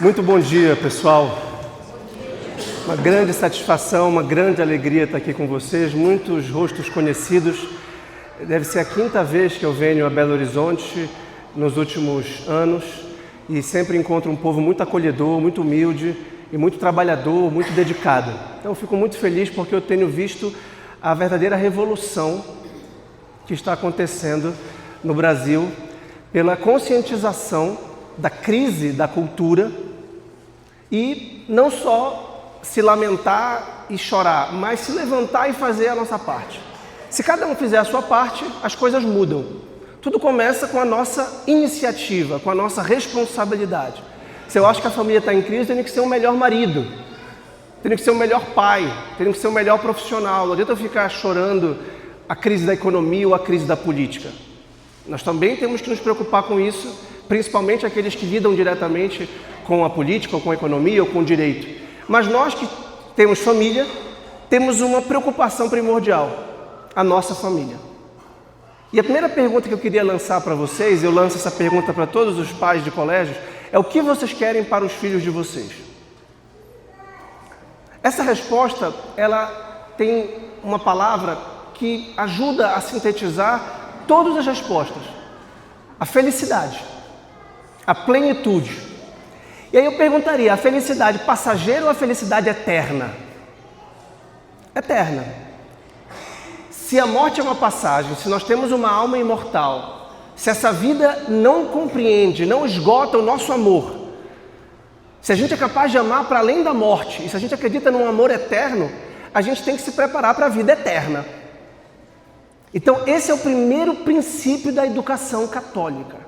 Muito bom dia, pessoal. Uma grande satisfação, uma grande alegria estar aqui com vocês. Muitos rostos conhecidos. Deve ser a quinta vez que eu venho a Belo Horizonte nos últimos anos e sempre encontro um povo muito acolhedor, muito humilde e muito trabalhador, muito dedicado. Então eu fico muito feliz porque eu tenho visto a verdadeira revolução que está acontecendo no Brasil pela conscientização da crise da cultura e não só se lamentar e chorar, mas se levantar e fazer a nossa parte. Se cada um fizer a sua parte, as coisas mudam. Tudo começa com a nossa iniciativa, com a nossa responsabilidade. Se eu acho que a família está em crise, tem que ser o melhor marido, tem que ser o melhor pai, tem que ser o melhor profissional. Não adianta eu ficar chorando a crise da economia ou a crise da política. Nós também temos que nos preocupar com isso, principalmente aqueles que lidam diretamente com a política, ou com a economia, ou com o direito. Mas nós que temos família, temos uma preocupação primordial, a nossa família. E a primeira pergunta que eu queria lançar para vocês, eu lanço essa pergunta para todos os pais de colégios, é o que vocês querem para os filhos de vocês? Essa resposta, ela tem uma palavra que ajuda a sintetizar todas as respostas. A felicidade, a plenitude. E aí eu perguntaria, a felicidade passageira ou a felicidade eterna? Eterna. Se a morte é uma passagem, se nós temos uma alma imortal, se essa vida não compreende, não esgota o nosso amor, se a gente é capaz de amar para além da morte, e se a gente acredita num amor eterno, a gente tem que se preparar para a vida eterna. Então esse é o primeiro princípio da educação católica.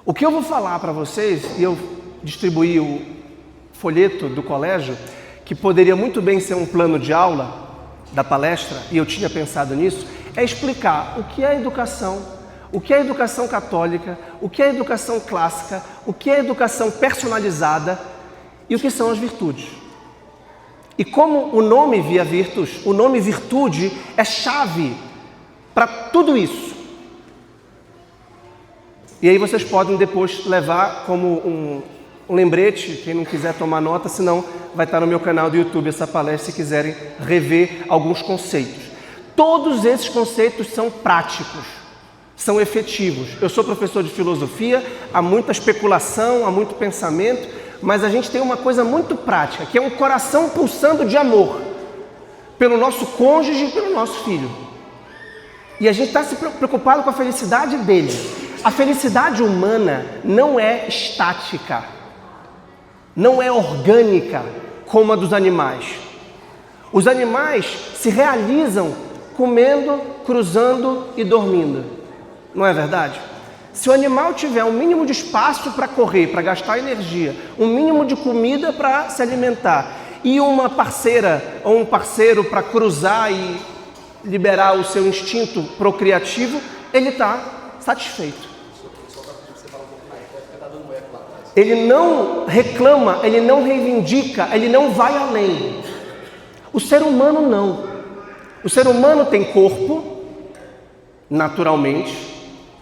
O que eu vou falar para vocês, e eu distribuí o folheto do colégio, que poderia muito bem ser um plano de aula da palestra, e eu tinha pensado nisso, é explicar o que é educação, o que é educação católica, o que é educação clássica, o que é educação personalizada e o que são as virtudes. E como o nome Via Virtus, o nome virtude é chave para tudo isso. E aí vocês podem depois levar como um lembrete, quem não quiser tomar nota, senão vai estar no meu canal do YouTube essa palestra se quiserem rever alguns conceitos. Todos esses conceitos são práticos, são efetivos. Eu sou professor de filosofia, há muita especulação, há muito pensamento, mas a gente tem uma coisa muito prática, que é um coração pulsando de amor pelo nosso cônjuge e pelo nosso filho. E a gente está se preocupado com a felicidade dele. A felicidade humana não é estática, não é orgânica como a dos animais. Os animais se realizam comendo, cruzando e dormindo. Não é verdade? Se o animal tiver um mínimo de espaço para correr, para gastar energia, um mínimo de comida para se alimentar e uma parceira ou um parceiro para cruzar e liberar o seu instinto procriativo, ele está satisfeito. Ele não reclama, ele não reivindica, ele não vai além. O ser humano não. O ser humano tem corpo, naturalmente,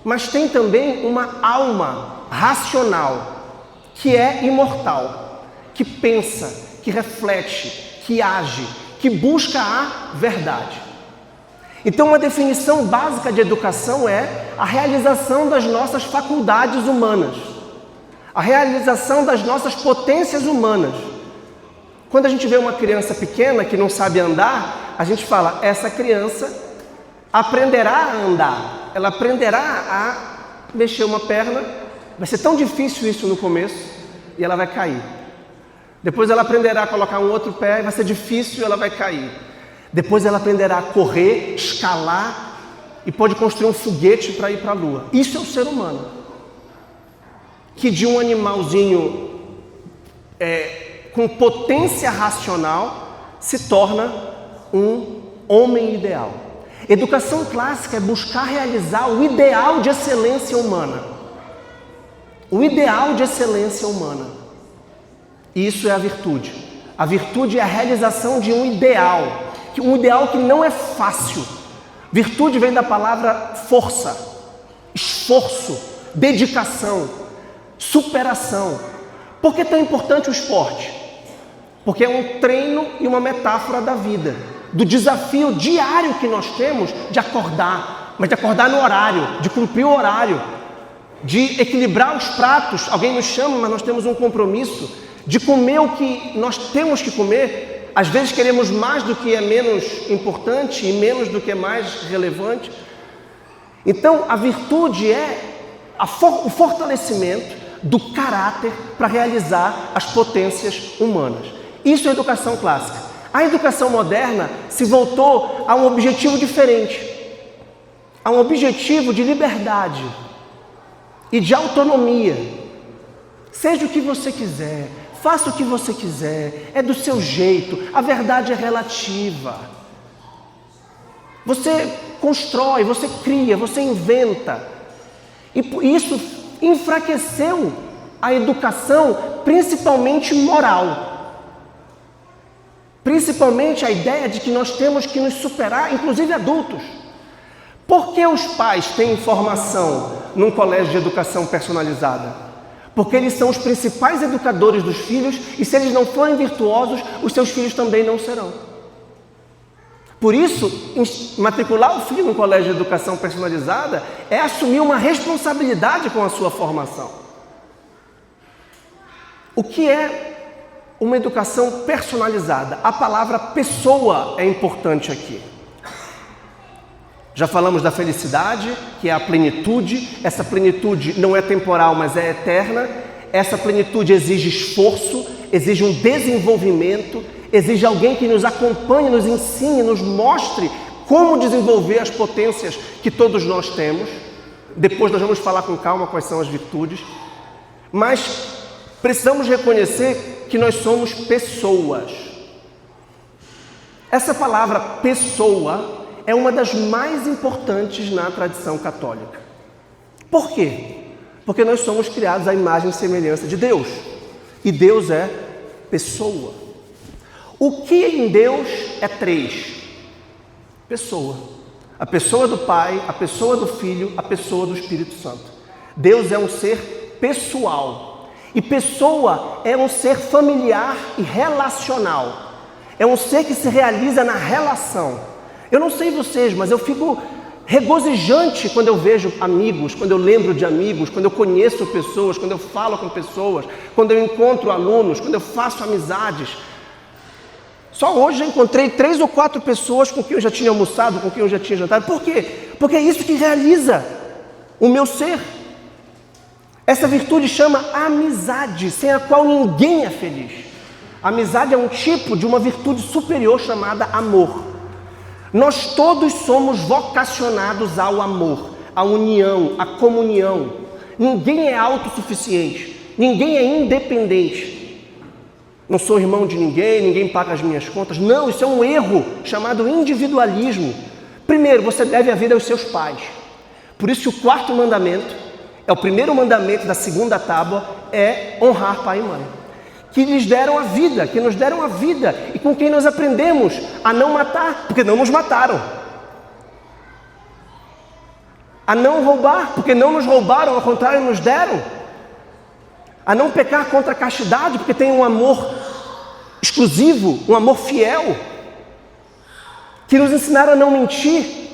mas tem também uma alma racional, que é imortal, que pensa, que reflete, que age, que busca a verdade. Então, uma definição básica de educação é a realização das nossas faculdades humanas, a realização das nossas potências humanas. Quando a gente vê uma criança pequena que não sabe andar, a gente fala, essa criança aprenderá a andar, ela aprenderá a mexer uma perna, vai ser tão difícil isso no começo, e ela vai cair. Depois ela aprenderá a colocar um outro pé, e vai ser difícil e ela vai cair. Depois ela aprenderá a correr, escalar, e pode construir um foguete para ir para a lua. Isso é o ser humano. Que de um animalzinho com potência racional se torna um homem ideal. Educação clássica é buscar realizar o ideal de excelência humana. O ideal de excelência humana. E isso é a virtude. A virtude é a realização de um ideal que não é fácil. Virtude vem da palavra força, esforço, dedicação, superação. Por que é tão importante o esporte? Porque é um treino e uma metáfora da vida, do desafio diário que nós temos de acordar, mas de acordar no horário, de cumprir o horário, de equilibrar os pratos. Alguém nos chama, mas nós temos um compromisso de comer o que nós temos que comer. Às vezes queremos mais do que é menos importante e menos do que é mais relevante. Então, a virtude é o fortalecimento do caráter para realizar as potências humanas. Isso é a educação clássica. A educação moderna se voltou a um objetivo diferente, a um objetivo de liberdade e de autonomia. Seja o que você quiser, faça o que você quiser, é do seu jeito, a verdade é relativa. Você constrói, você cria, você inventa. E isso enfraqueceu a educação, principalmente moral. Principalmente a ideia de que nós temos que nos superar, inclusive adultos. Por que os pais têm formação num colégio de educação personalizada? Porque eles são os principais educadores dos filhos e se eles não forem virtuosos, os seus filhos também não serão. Por isso, matricular o filho num colégio de educação personalizada é assumir uma responsabilidade com a sua formação. O que é uma educação personalizada? A palavra pessoa é importante aqui. Já falamos da felicidade, que é a plenitude. Essa plenitude não é temporal, mas é eterna. Essa plenitude exige esforço, exige um desenvolvimento, exige alguém que nos acompanhe, nos ensine, nos mostre como desenvolver as potências que todos nós temos. Depois nós vamos falar com calma quais são as virtudes. Mas precisamos reconhecer que nós somos pessoas. Essa palavra pessoa é uma das mais importantes na tradição católica. Por quê? Porque nós somos criados à imagem e semelhança de Deus. E Deus é pessoa. O que em Deus é três? Pessoa. A pessoa do Pai, a pessoa do Filho, a pessoa do Espírito Santo. Deus é um ser pessoal. E pessoa é um ser familiar e relacional. É um ser que se realiza na relação. Eu não sei vocês, mas eu fico regozijante quando eu vejo amigos, quando eu lembro de amigos, quando eu conheço pessoas, quando eu falo com pessoas, quando eu encontro alunos, quando eu faço amizades. Só hoje já encontrei 3 ou 4 pessoas com quem eu já tinha almoçado, com quem eu já tinha jantado. Por quê? Porque é isso que realiza o meu ser. Essa virtude chama amizade, sem a qual ninguém é feliz. Amizade é um tipo de uma virtude superior chamada amor. Nós todos somos vocacionados ao amor, à união, à comunhão. Ninguém é autossuficiente, ninguém é independente. Não sou irmão de ninguém, ninguém paga as minhas contas. Não, isso é um erro chamado individualismo. Primeiro, você deve a vida aos seus pais. Por isso que o 4º mandamento, é o primeiro mandamento da 2ª tábua, é honrar pai e mãe. Que lhes deram a vida, que nos deram a vida e com quem nós aprendemos a não matar, porque não nos mataram. A não roubar, porque não nos roubaram, ao contrário, nos deram. A não pecar contra a castidade, porque tem um amor exclusivo, um amor fiel. Que nos ensinaram a não mentir,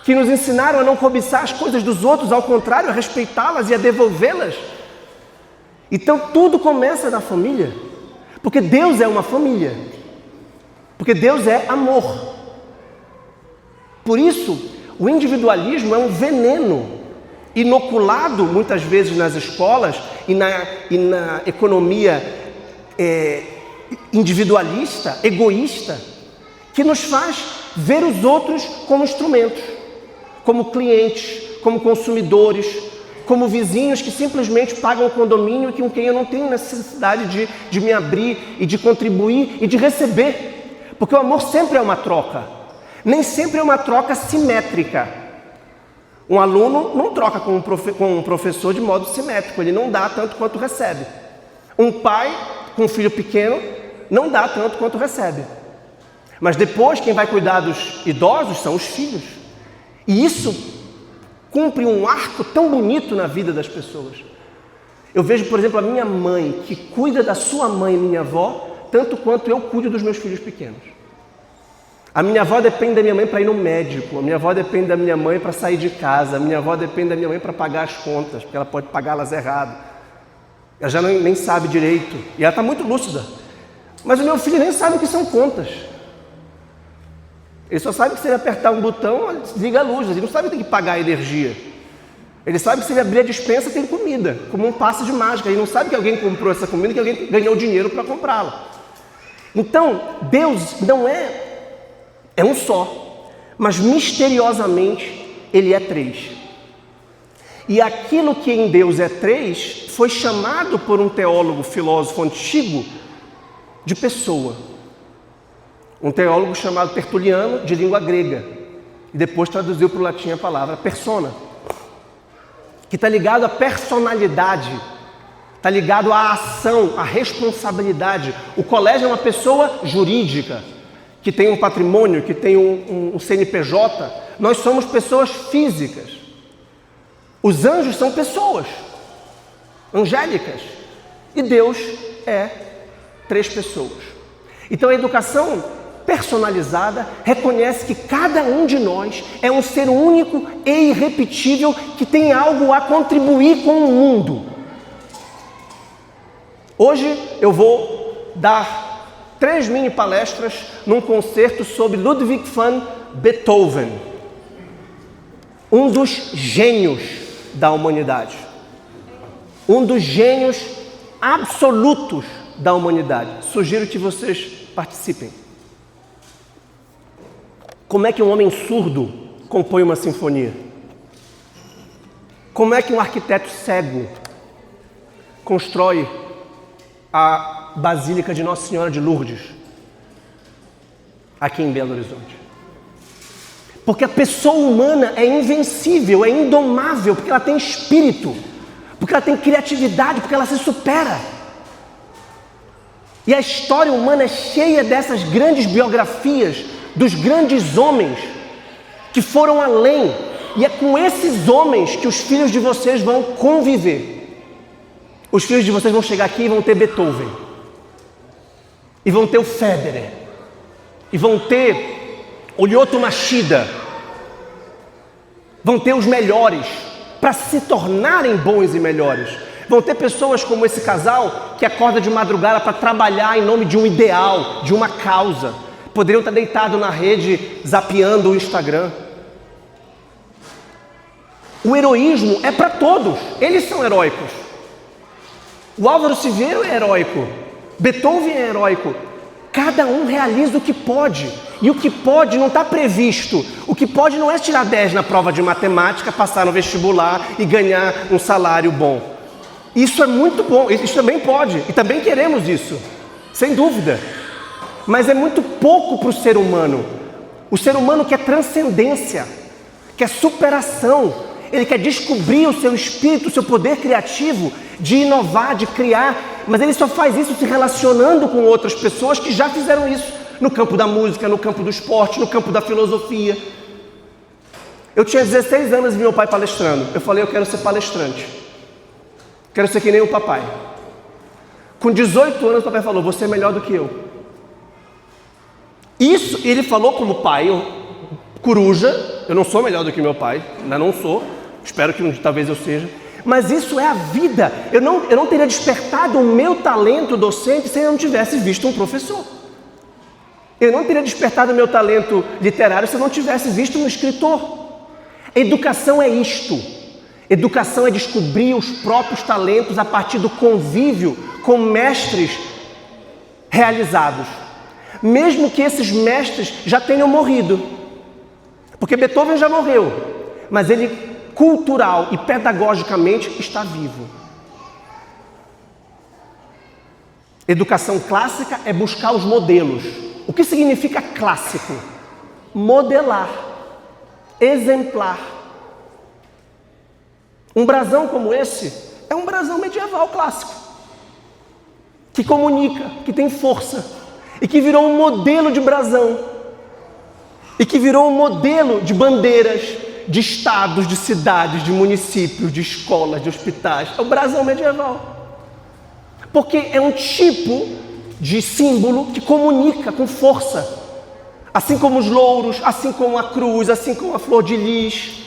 que nos ensinaram a não cobiçar as coisas dos outros, ao contrário, a respeitá-las e a devolvê-las. Então tudo começa na família, porque Deus é uma família, porque Deus é amor. Por isso, o individualismo é um veneno inoculado muitas vezes nas escolas e na economia individualista, egoísta, que nos faz ver os outros como instrumentos, como clientes, como consumidores, como vizinhos que simplesmente pagam o condomínio e com quem eu não tenho necessidade de me abrir e de contribuir e de receber. Porque o amor sempre é uma troca. Nem sempre é uma troca simétrica. Um aluno não troca com um professor de modo simétrico, ele não dá tanto quanto recebe. Um pai com um filho pequeno não dá tanto quanto recebe. Mas depois quem vai cuidar dos idosos são os filhos. E isso cumpre um arco tão bonito na vida das pessoas. Eu vejo, por exemplo, a minha mãe, que cuida da sua mãe e minha avó, tanto quanto eu cuido dos meus filhos pequenos. A minha avó depende da minha mãe para ir no médico, a minha avó depende da minha mãe para sair de casa, a minha avó depende da minha mãe para pagar as contas, porque ela pode pagá-las errado. Ela já nem sabe direito, e ela está muito lúcida. Mas o meu filho nem sabe o que são contas. Ele só sabe que se ele apertar um botão, ele desliga a luz, ele não sabe que tem que pagar a energia. Ele sabe que se ele abrir a despensa tem comida, como um passe de mágica. Ele não sabe que alguém comprou essa comida e que alguém ganhou dinheiro para comprá-la. Então, Deus não é um só, mas misteriosamente Ele é três. E aquilo que em Deus é três foi chamado por um teólogo, filósofo antigo de pessoa. Um teólogo chamado Tertuliano, de língua grega, e depois traduziu para o latim a palavra persona, que está ligado à personalidade, está ligado à ação, à responsabilidade. O colégio é uma pessoa jurídica, que tem um patrimônio, que tem um CNPJ. Nós somos pessoas físicas. Os anjos são pessoas angélicas. E Deus é três pessoas. Então a educação personalizada reconhece que cada um de nós é um ser único e irrepetível que tem algo a contribuir com o mundo. Hoje eu vou dar 3 mini palestras num concerto sobre Ludwig van Beethoven, um dos gênios da humanidade, um dos gênios absolutos da humanidade. Sugiro que vocês participem. Como é que um homem surdo compõe uma sinfonia? Como é que um arquiteto cego constrói a Basílica de Nossa Senhora de Lourdes, aqui em Belo Horizonte? Porque a pessoa humana é invencível, é indomável, porque ela tem espírito, porque ela tem criatividade, porque ela se supera. E a história humana é cheia dessas grandes biografias dos grandes homens que foram além. E é com esses homens que os filhos de vocês vão conviver. Os filhos de vocês vão chegar aqui e vão ter Beethoven. E vão ter o Federer. E vão ter o Lyoto Machida. Vão ter os melhores para se tornarem bons e melhores. Vão ter pessoas como esse casal que acorda de madrugada para trabalhar em nome de um ideal, de uma causa. Poderiam estar deitados na rede, zapeando o Instagram. O heroísmo é para todos. Eles são heróicos. O Álvaro Silveira é heróico. Beethoven é heróico. Cada um realiza o que pode. E o que pode não está previsto. O que pode não é tirar 10 na prova de matemática, passar no vestibular e ganhar um salário bom. Isso é muito bom. Isso também pode. E também queremos isso. Sem dúvida. Mas é muito pouco para o ser humano. O ser humano quer transcendência, quer superação. Ele quer descobrir o seu espírito, o seu poder criativo, de inovar, de criar. Mas ele só faz isso se relacionando com outras pessoas que já fizeram isso. No campo da música, no campo do esporte, no campo da filosofia. Eu tinha 16 anos e vi meu pai palestrando. Eu falei, eu quero ser palestrante. Quero ser que nem o papai. Com 18 anos o papai falou, você é melhor do que eu. Isso ele falou como pai, coruja. Eu não sou melhor do que meu pai, ainda não sou. Espero que talvez eu seja. Mas isso é a vida. Eu não teria despertado o meu talento docente se eu não tivesse visto um professor. Eu não teria despertado o meu talento literário se eu não tivesse visto um escritor. Educação é isto. Educação é descobrir os próprios talentos a partir do convívio com mestres realizados. Mesmo que esses mestres já tenham morrido. Porque Beethoven já morreu, mas ele cultural e pedagogicamente está vivo. Educação clássica é buscar os modelos. O que significa clássico? Modelar, exemplar. Um brasão como esse é um brasão medieval clássico, que comunica, que tem força, e que virou um modelo de brasão, e que virou um modelo de bandeiras, de estados, de cidades, de municípios, de escolas, de hospitais. É o brasão medieval. Porque é um tipo de símbolo que comunica com força. Assim como os louros, assim como a cruz, assim como a flor de lis.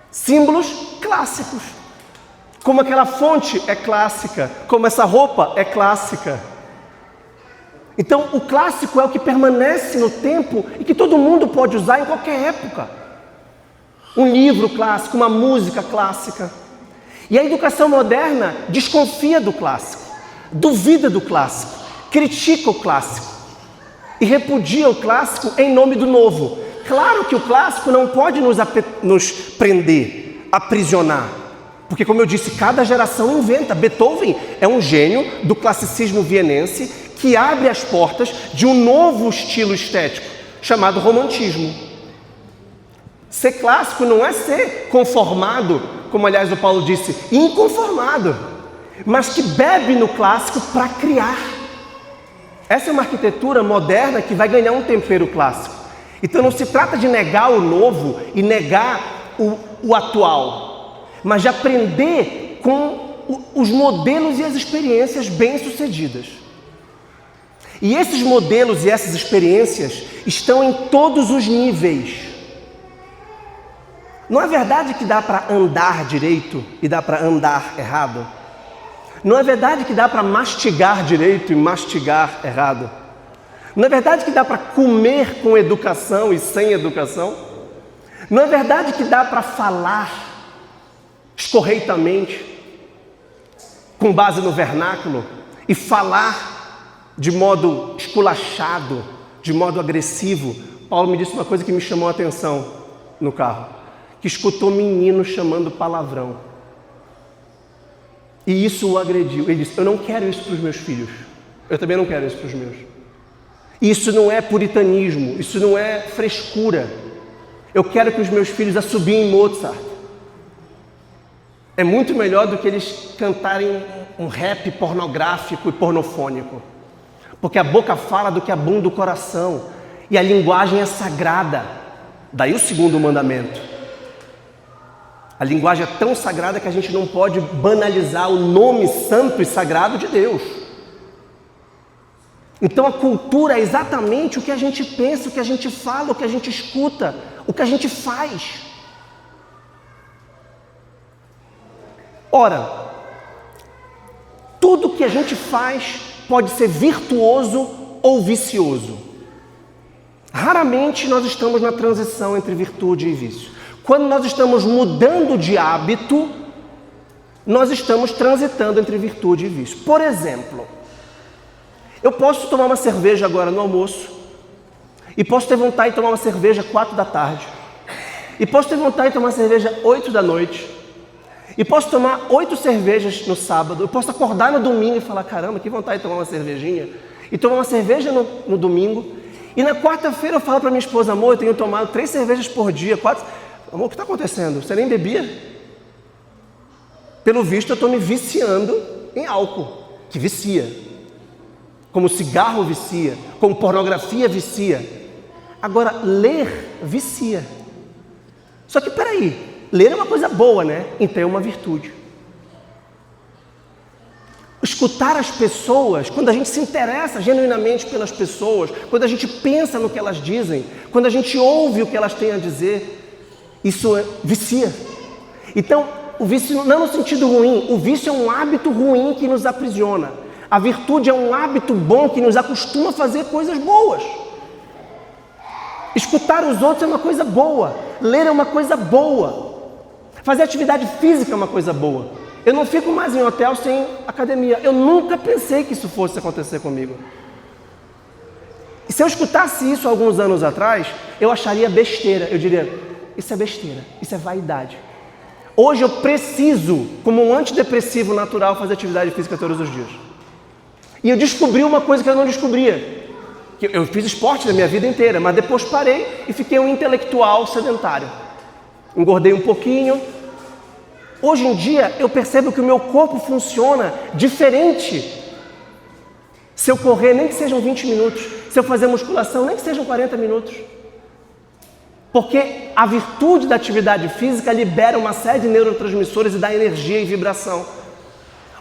Símbolos clássicos. Como aquela fonte é clássica, como essa roupa é clássica. Então, o clássico é o que permanece no tempo e que todo mundo pode usar em qualquer época. Um livro clássico, uma música clássica. E a educação moderna desconfia do clássico, duvida do clássico, critica o clássico e repudia o clássico em nome do novo. Claro que o clássico não pode nos prender, aprisionar. Porque, como eu disse, cada geração inventa. Beethoven é um gênio do classicismo vienense que abre as portas de um novo estilo estético, chamado romantismo. Ser clássico não é ser conformado, como aliás o Paulo disse, inconformado, mas que bebe no clássico para criar. Essa é uma arquitetura moderna que vai ganhar um tempero clássico. Então não se trata de negar o novo e negar o atual, mas de aprender com os modelos e as experiências bem-sucedidas. E esses modelos e essas experiências estão em todos os níveis. Não é verdade que dá para andar direito e dá para andar errado? Não é verdade que dá para mastigar direito e mastigar errado? Não é verdade que dá para comer com educação e sem educação? Não é verdade que dá para falar escorreitamente, com base no vernáculo, e falar de modo esculachado, de modo agressivo? Paulo me disse uma coisa que me chamou a atenção no carro, que escutou meninos chamando palavrão. E isso o agrediu. Ele disse, eu não quero isso para os meus filhos. Eu também não quero isso para os meus. Isso não é puritanismo, isso não é frescura. Eu quero que os meus filhos assobiem Mozart. É muito melhor do que eles cantarem um rap pornográfico e pornofônico. Porque a boca fala do que abunda o coração. E a linguagem é sagrada. Daí o segundo mandamento. A linguagem é tão sagrada que a gente não pode banalizar o nome santo e sagrado de Deus. Então a cultura é exatamente o que a gente pensa, o que a gente fala, o que a gente escuta, o que a gente faz. Ora, tudo que a gente faz pode ser virtuoso ou vicioso. Raramente nós estamos na transição entre virtude e vício. Quando nós estamos mudando de hábito, nós estamos transitando entre virtude e vício. Por exemplo, eu posso tomar uma cerveja agora no almoço, e posso ter vontade de tomar uma cerveja 4 da tarde, e posso ter vontade de tomar uma cerveja 8 da noite, e posso tomar 8 cervejas no sábado, eu posso acordar no domingo e falar, caramba, que vontade de tomar uma cervejinha, e tomar uma cerveja no domingo, e na quarta-feira eu falo para minha esposa, amor, eu tenho tomado 3 cervejas por dia, 4... Amor, o que está acontecendo? Você nem bebia? Pelo visto, eu estou me viciando em álcool, que vicia. Como cigarro vicia, como pornografia vicia. Agora, ler vicia. Só que, peraí, ler é uma coisa boa, né? Então é uma virtude. Escutar as pessoas, quando a gente se interessa genuinamente pelas pessoas, quando a gente pensa no que elas dizem, quando a gente ouve o que elas têm a dizer, isso vicia. Então, o vício não no sentido ruim, o vício é um hábito ruim que nos aprisiona. A virtude é um hábito bom que nos acostuma a fazer coisas boas. Escutar os outros é uma coisa boa, ler é uma coisa boa, fazer atividade física é uma coisa boa. Eu não fico mais em hotel sem academia. Eu nunca pensei que isso fosse acontecer comigo. E se eu escutasse isso alguns anos atrás, eu acharia besteira. Eu diria, isso é besteira, isso é vaidade. Hoje eu preciso, como um antidepressivo natural, fazer atividade física todos os dias. E eu descobri uma coisa que eu não descobria. Eu fiz esporte na minha vida inteira, mas depois parei e fiquei um intelectual sedentário. Engordei um pouquinho. Hoje em dia eu percebo que o meu corpo funciona diferente. Se eu correr, nem que sejam 20 minutos. Se eu fazer musculação, nem que sejam 40 minutos. Porque a virtude da atividade física libera uma série de neurotransmissores e dá energia e vibração.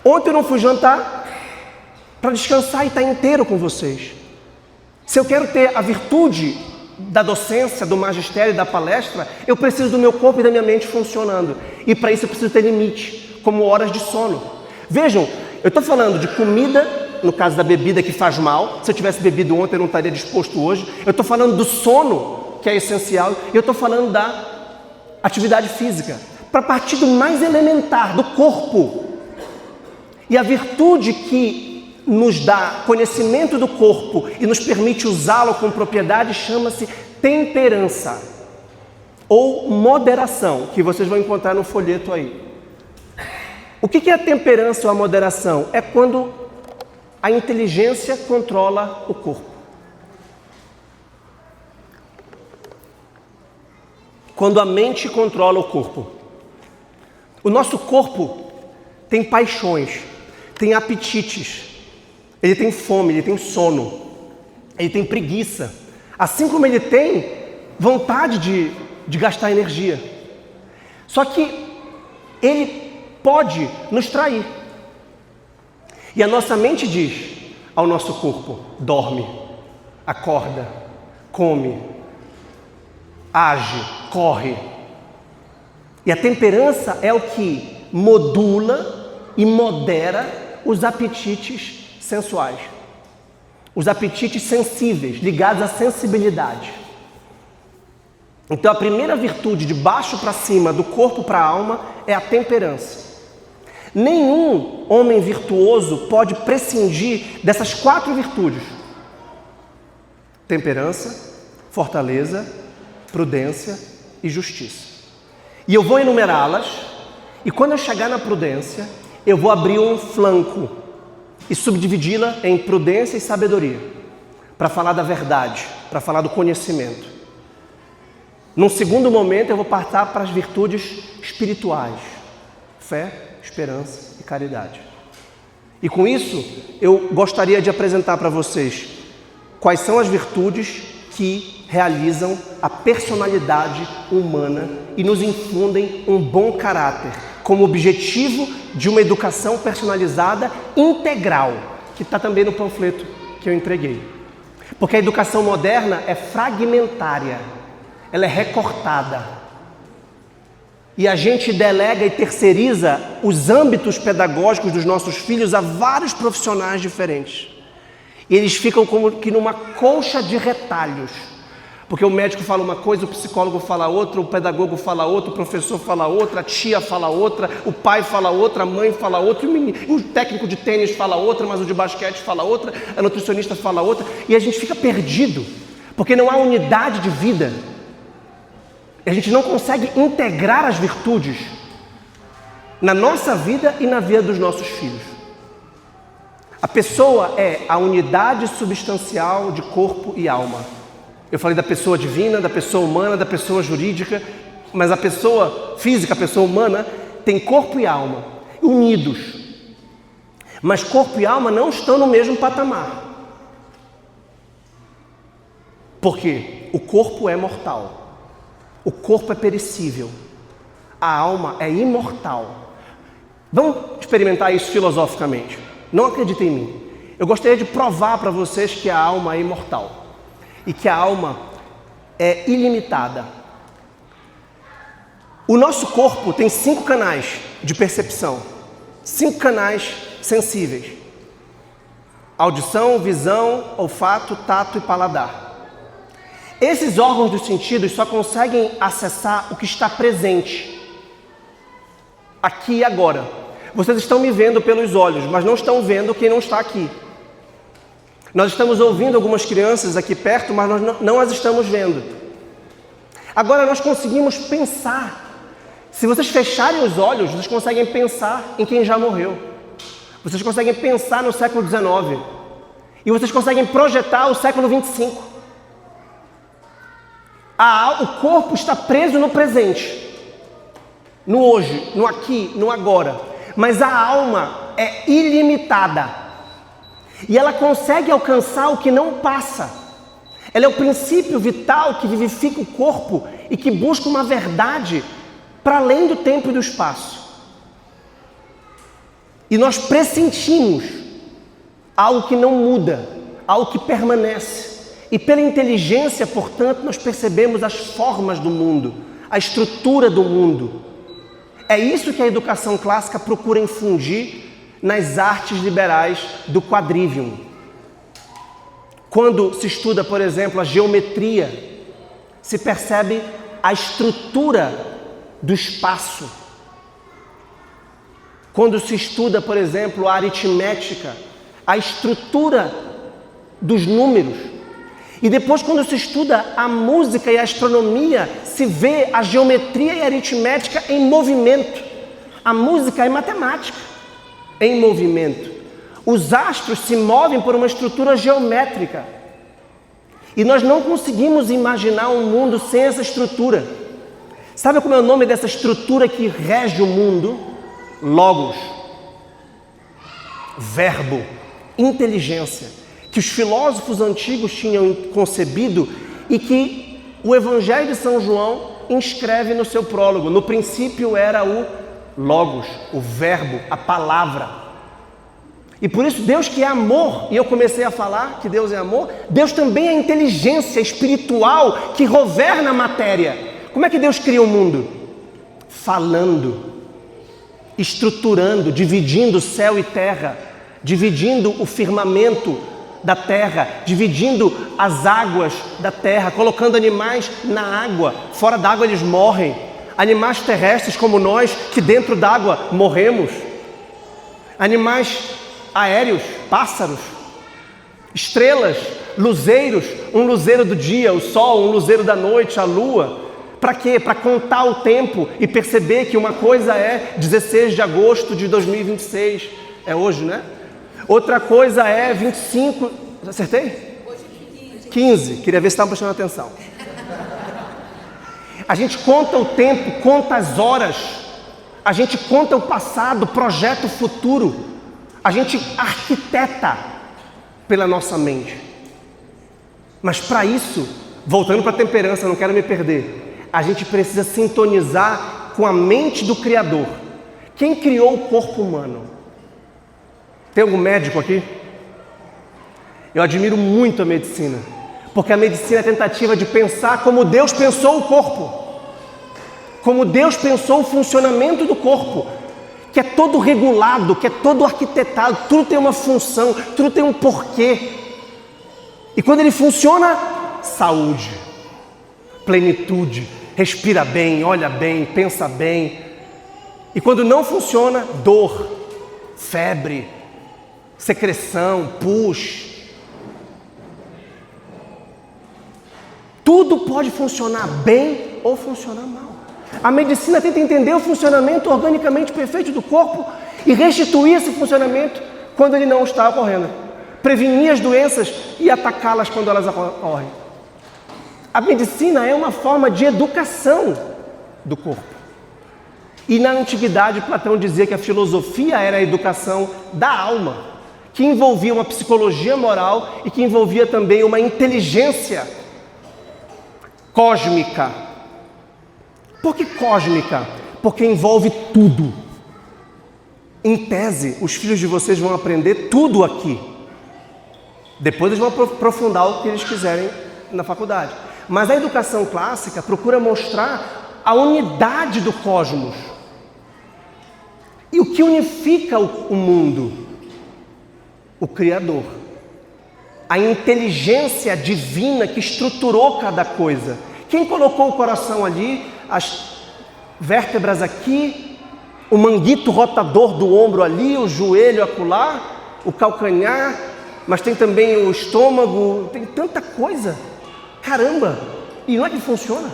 Ontem eu não fui jantar para descansar e estar inteiro com vocês. Se eu quero ter a virtude da docência, do magistério e da palestra, eu preciso do meu corpo e da minha mente funcionando. E para isso eu preciso ter limite, como horas de sono. Vejam, eu estou falando de comida, no caso da bebida que faz mal. Se eu tivesse bebido ontem eu não estaria disposto hoje. Eu estou falando do sono, que é essencial. E eu estou falando da atividade física. Para partir do mais elementar, do corpo. E a virtude que nos dá conhecimento do corpo e nos permite usá-lo com propriedade chama-se temperança ou moderação, que vocês vão encontrar no folheto aí. O que é a temperança ou a moderação? É quando a inteligência controla o corpo. Quando a mente controla o corpo. O nosso corpo tem paixões, tem apetites, ele tem fome, ele tem sono, ele tem preguiça, assim como ele tem vontade de gastar energia. Só que ele pode nos trair. E a nossa mente diz ao nosso corpo: dorme, acorda, come, age, corre. E a temperança é o que modula e modera os apetites sensuais, os apetites sensíveis, ligados à sensibilidade. Então a primeira virtude de baixo para cima, do corpo para a alma, é a temperança. Nenhum homem virtuoso pode prescindir dessas 4 virtudes: temperança, fortaleza, prudência e justiça. E eu vou enumerá-las, e quando eu chegar na prudência, eu vou abrir um flanco e subdividi-la em prudência e sabedoria, para falar da verdade, para falar do conhecimento. Num segundo momento, eu vou passar para as virtudes espirituais: fé, esperança e caridade. E com isso, eu gostaria de apresentar para vocês quais são as virtudes que realizam a personalidade humana e nos infundem um bom caráter, como objetivo de uma educação personalizada integral, que está também no panfleto que eu entreguei. Porque a educação moderna é fragmentária, ela é recortada. E a gente delega e terceiriza os âmbitos pedagógicos dos nossos filhos a vários profissionais diferentes. E eles ficam como que numa colcha de retalhos. Porque o médico fala uma coisa, o psicólogo fala outra, o pedagogo fala outra, o professor fala outra, a tia fala outra, o pai fala outra, a mãe fala outra, o técnico de tênis fala outra, mas o de basquete fala outra, a nutricionista fala outra, e a gente fica perdido, porque não há unidade de vida. A gente não consegue integrar as virtudes na nossa vida e na vida dos nossos filhos. A pessoa é a unidade substancial de corpo e alma. Eu falei da pessoa divina, da pessoa humana, da pessoa jurídica, mas a pessoa física, a pessoa humana, tem corpo e alma unidos. Mas corpo e alma não estão no mesmo patamar. Por quê? O corpo é mortal. O corpo é perecível. A alma é imortal. Vamos experimentar isso filosoficamente. Não acreditem em mim. Eu gostaria de provar para vocês que a alma é imortal. E que a alma é ilimitada. O nosso corpo tem 5 canais de percepção, 5 canais sensíveis: audição, visão, olfato, tato e paladar. Esses órgãos dos sentidos só conseguem acessar o que está presente, aqui e agora. Vocês estão me vendo pelos olhos, mas não estão vendo quem não está aqui. Nós estamos ouvindo algumas crianças aqui perto, mas nós não as estamos vendo. Agora nós conseguimos pensar. Se vocês fecharem os olhos, vocês conseguem pensar em quem já morreu. Vocês conseguem pensar no século XIX. E vocês conseguem projetar o século XXV. O corpo está preso no presente, no hoje, no aqui, no agora. Mas a alma é ilimitada. E ela consegue alcançar o que não passa. Ela é o princípio vital que vivifica o corpo e que busca uma verdade para além do tempo e do espaço. E nós pressentimos algo que não muda, algo que permanece. E pela inteligência, portanto, nós percebemos as formas do mundo, a estrutura do mundo. É isso que a educação clássica procura infundir nas artes liberais do quadrivium. Quando se estuda, por exemplo, a geometria, se percebe a estrutura do espaço. Quando se estuda, por exemplo, a aritmética, a estrutura dos números. E depois, quando se estuda a música e a astronomia, se vê a geometria e a aritmética em movimento. A música é matemática em movimento. Os astros se movem por uma estrutura geométrica. E nós não conseguimos imaginar um mundo sem essa estrutura. Sabe como é o nome dessa estrutura que rege o mundo? Logos. Verbo. Inteligência. Que os filósofos antigos tinham concebido e que o Evangelho de São João inscreve no seu prólogo. No princípio era o Logos, o verbo, a palavra. E por isso Deus, que é amor, e eu comecei a falar que Deus é amor, Deus também é inteligência espiritual que governa a matéria. Como é que Deus cria o mundo? Falando, estruturando, dividindo céu e terra, dividindo o firmamento da terra, dividindo as águas da terra, colocando animais na água. Fora d'água eles morrem. Animais terrestres como nós, que dentro d'água morremos. Animais aéreos, pássaros, estrelas, luzeiros, um luzeiro do dia, o sol, um luzeiro da noite, a lua. Para quê? Para contar o tempo e perceber que uma coisa é 16 de agosto de 2026. É hoje, né? Outra coisa é 25... Acertei? Hoje 15. Queria ver se estavam prestando atenção. A gente conta o tempo, conta as horas. A gente conta o passado, projeta o futuro. A gente arquiteta pela nossa mente. Mas para isso, voltando para a temperança, não quero me perder, a gente precisa sintonizar com a mente do Criador. Quem criou o corpo humano? Tem algum médico aqui? Eu admiro muito a medicina, porque a medicina é a tentativa de pensar como Deus pensou o corpo, como Deus pensou o funcionamento do corpo, que é todo regulado, que é todo arquitetado, tudo tem uma função, tudo tem um porquê. E quando ele funciona, saúde, plenitude, respira bem, olha bem, pensa bem. E quando não funciona, dor, febre, secreção, pus. Tudo pode funcionar bem ou funcionar mal. A medicina tenta entender o funcionamento organicamente perfeito do corpo e restituir esse funcionamento quando ele não está ocorrendo. Prevenir as doenças e atacá-las quando elas ocorrem. A medicina é uma forma de educação do corpo. E na antiguidade, Platão dizia que a filosofia era a educação da alma, que envolvia uma psicologia moral e que envolvia também uma inteligência cósmica. Por que cósmica? Porque envolve tudo. Em tese, os filhos de vocês vão aprender tudo aqui. Depois eles vão aprofundar o que eles quiserem na faculdade. Mas a educação clássica procura mostrar a unidade do cosmos. E o que unifica o mundo? O Criador. A inteligência divina que estruturou cada coisa. Quem colocou o coração ali, as vértebras aqui, o manguito rotador do ombro ali, o joelho acolá, o calcanhar, mas tem também o estômago, tem tanta coisa. Caramba! E não é que funciona.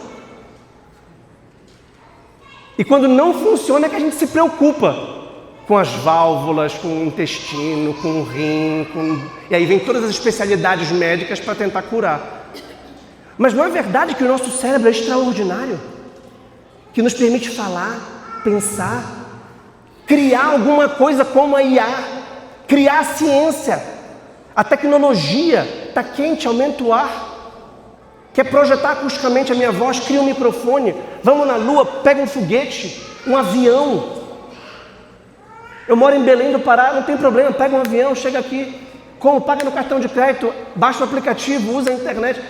E quando não funciona é que a gente se preocupa com as válvulas, com o intestino, com o rim, e aí vem todas as especialidades médicas para tentar curar. Mas não é verdade que o nosso cérebro é extraordinário? Que nos permite falar, pensar, criar alguma coisa como a IA, criar a ciência. A tecnologia está quente, aumenta o ar. Quer projetar acusticamente a minha voz? Cria um microfone. Vamos na Lua, pega um foguete, um avião. Eu moro em Belém do Pará, não tem problema, pega um avião, chega aqui. Como? Paga no cartão de crédito, baixa o aplicativo, usa a internet.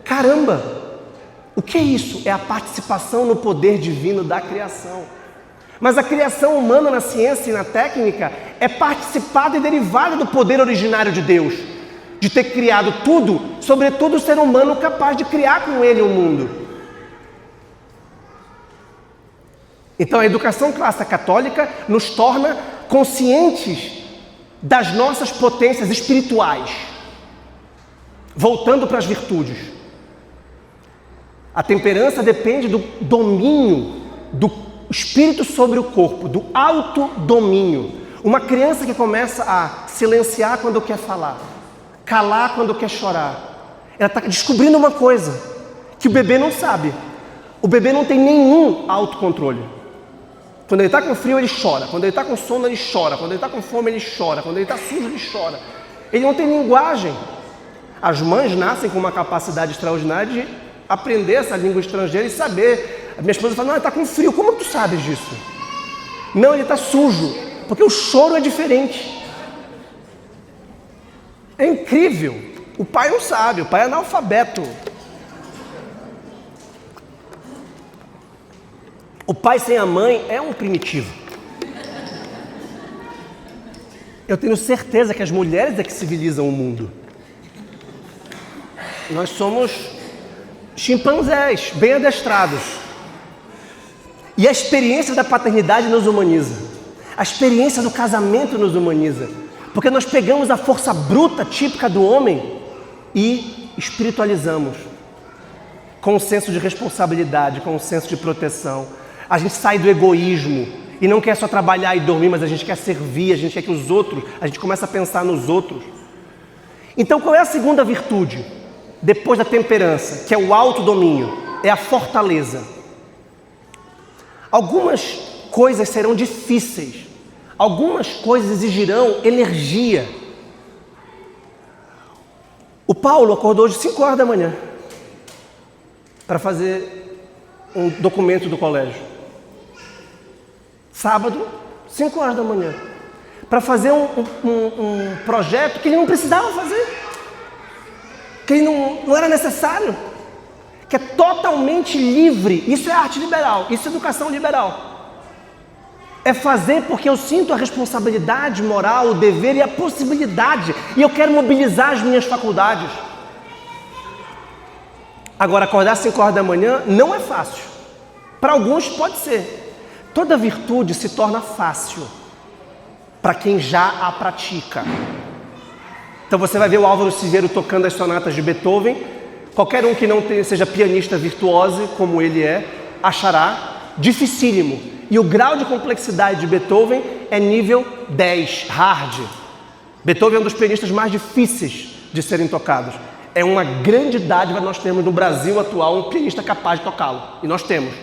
Caramba! O que é isso? É a participação no poder divino da criação. Mas a criação humana na ciência e na técnica é participada e derivada do poder originário de Deus, de ter criado tudo, sobretudo o ser humano capaz de criar com ele o mundo. Então a educação clássica católica nos torna conscientes das nossas potências espirituais, voltando para as virtudes. A temperança depende do domínio do espírito sobre o corpo, do autodomínio. Uma criança que começa a silenciar quando quer falar, calar quando quer chorar, ela está descobrindo uma coisa que o bebê não sabe. O bebê não tem nenhum autocontrole. Quando ele está com frio, ele chora. Quando ele está com sono, ele chora. Quando ele está com fome, ele chora. Quando ele está sujo, ele chora. Ele não tem linguagem. As mães nascem com uma capacidade extraordinária de aprender essa língua estrangeira e saber. A minha esposa fala, não, ele está com frio. Como tu sabes disso? Não, ele está sujo. Porque o choro é diferente. É incrível. O pai não sabe, o pai é analfabeto. O pai sem a mãe é um primitivo. Eu tenho certeza que as mulheres é que civilizam o mundo. Nós somos chimpanzés, bem adestrados. E a experiência da paternidade nos humaniza. A experiência do casamento nos humaniza. Porque nós pegamos a força bruta, típica do homem, e espiritualizamos. Com um senso de responsabilidade, com um senso de proteção. A gente sai do egoísmo e não quer só trabalhar e dormir, mas a gente quer servir, a gente quer que os outros, a gente começa a pensar nos outros. Então qual é a segunda virtude? Depois da temperança, que é o autodomínio, é a fortaleza. Algumas coisas serão difíceis, algumas coisas exigirão energia. O Paulo acordou de 5 horas da manhã para fazer um documento do colégio. Sábado, 5 horas da manhã, para fazer um projeto que ele não precisava fazer, que ele não era necessário, que é totalmente livre. Isso é arte liberal, isso é educação liberal. É fazer porque eu sinto a responsabilidade moral, o dever e a possibilidade, e eu quero mobilizar as minhas faculdades. Agora, acordar às 5 horas da manhã não é fácil. Para alguns pode ser. Toda virtude se torna fácil para quem já a pratica. Então você vai ver o Álvaro Siqueiro tocando as sonatas de Beethoven. Qualquer um que não seja pianista virtuoso, como ele é, achará dificílimo. E o grau de complexidade de Beethoven é nível 10, hard. Beethoven é um dos pianistas mais difíceis de serem tocados. É uma grande dádiva nós temos no Brasil atual um pianista capaz de tocá-lo. E nós temos.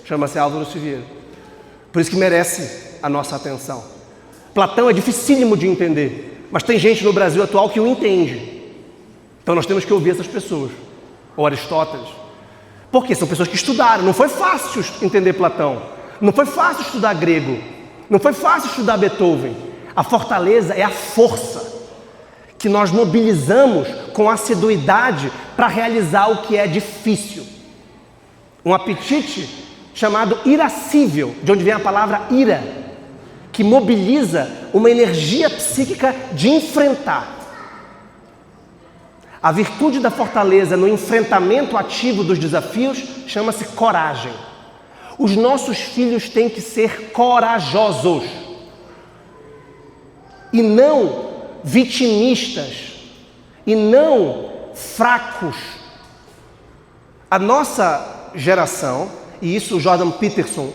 Chama-se Álvaro Siqueiro. Por isso que merece a nossa atenção. Platão é dificílimo de entender, mas tem gente no Brasil atual que o entende. Então nós temos que ouvir essas pessoas. Ou Aristóteles. Porque são pessoas que estudaram. Não foi fácil entender Platão. Não foi fácil estudar grego. Não foi fácil estudar Beethoven. A fortaleza é a força que nós mobilizamos com assiduidade para realizar o que é difícil. Um apetite chamado irascível, de onde vem a palavra ira, que mobiliza uma energia psíquica de enfrentar. A virtude da fortaleza no enfrentamento ativo dos desafios chama-se coragem. Os nossos filhos têm que ser corajosos e não vitimistas e não fracos. A nossa geração, e isso o Jordan Peterson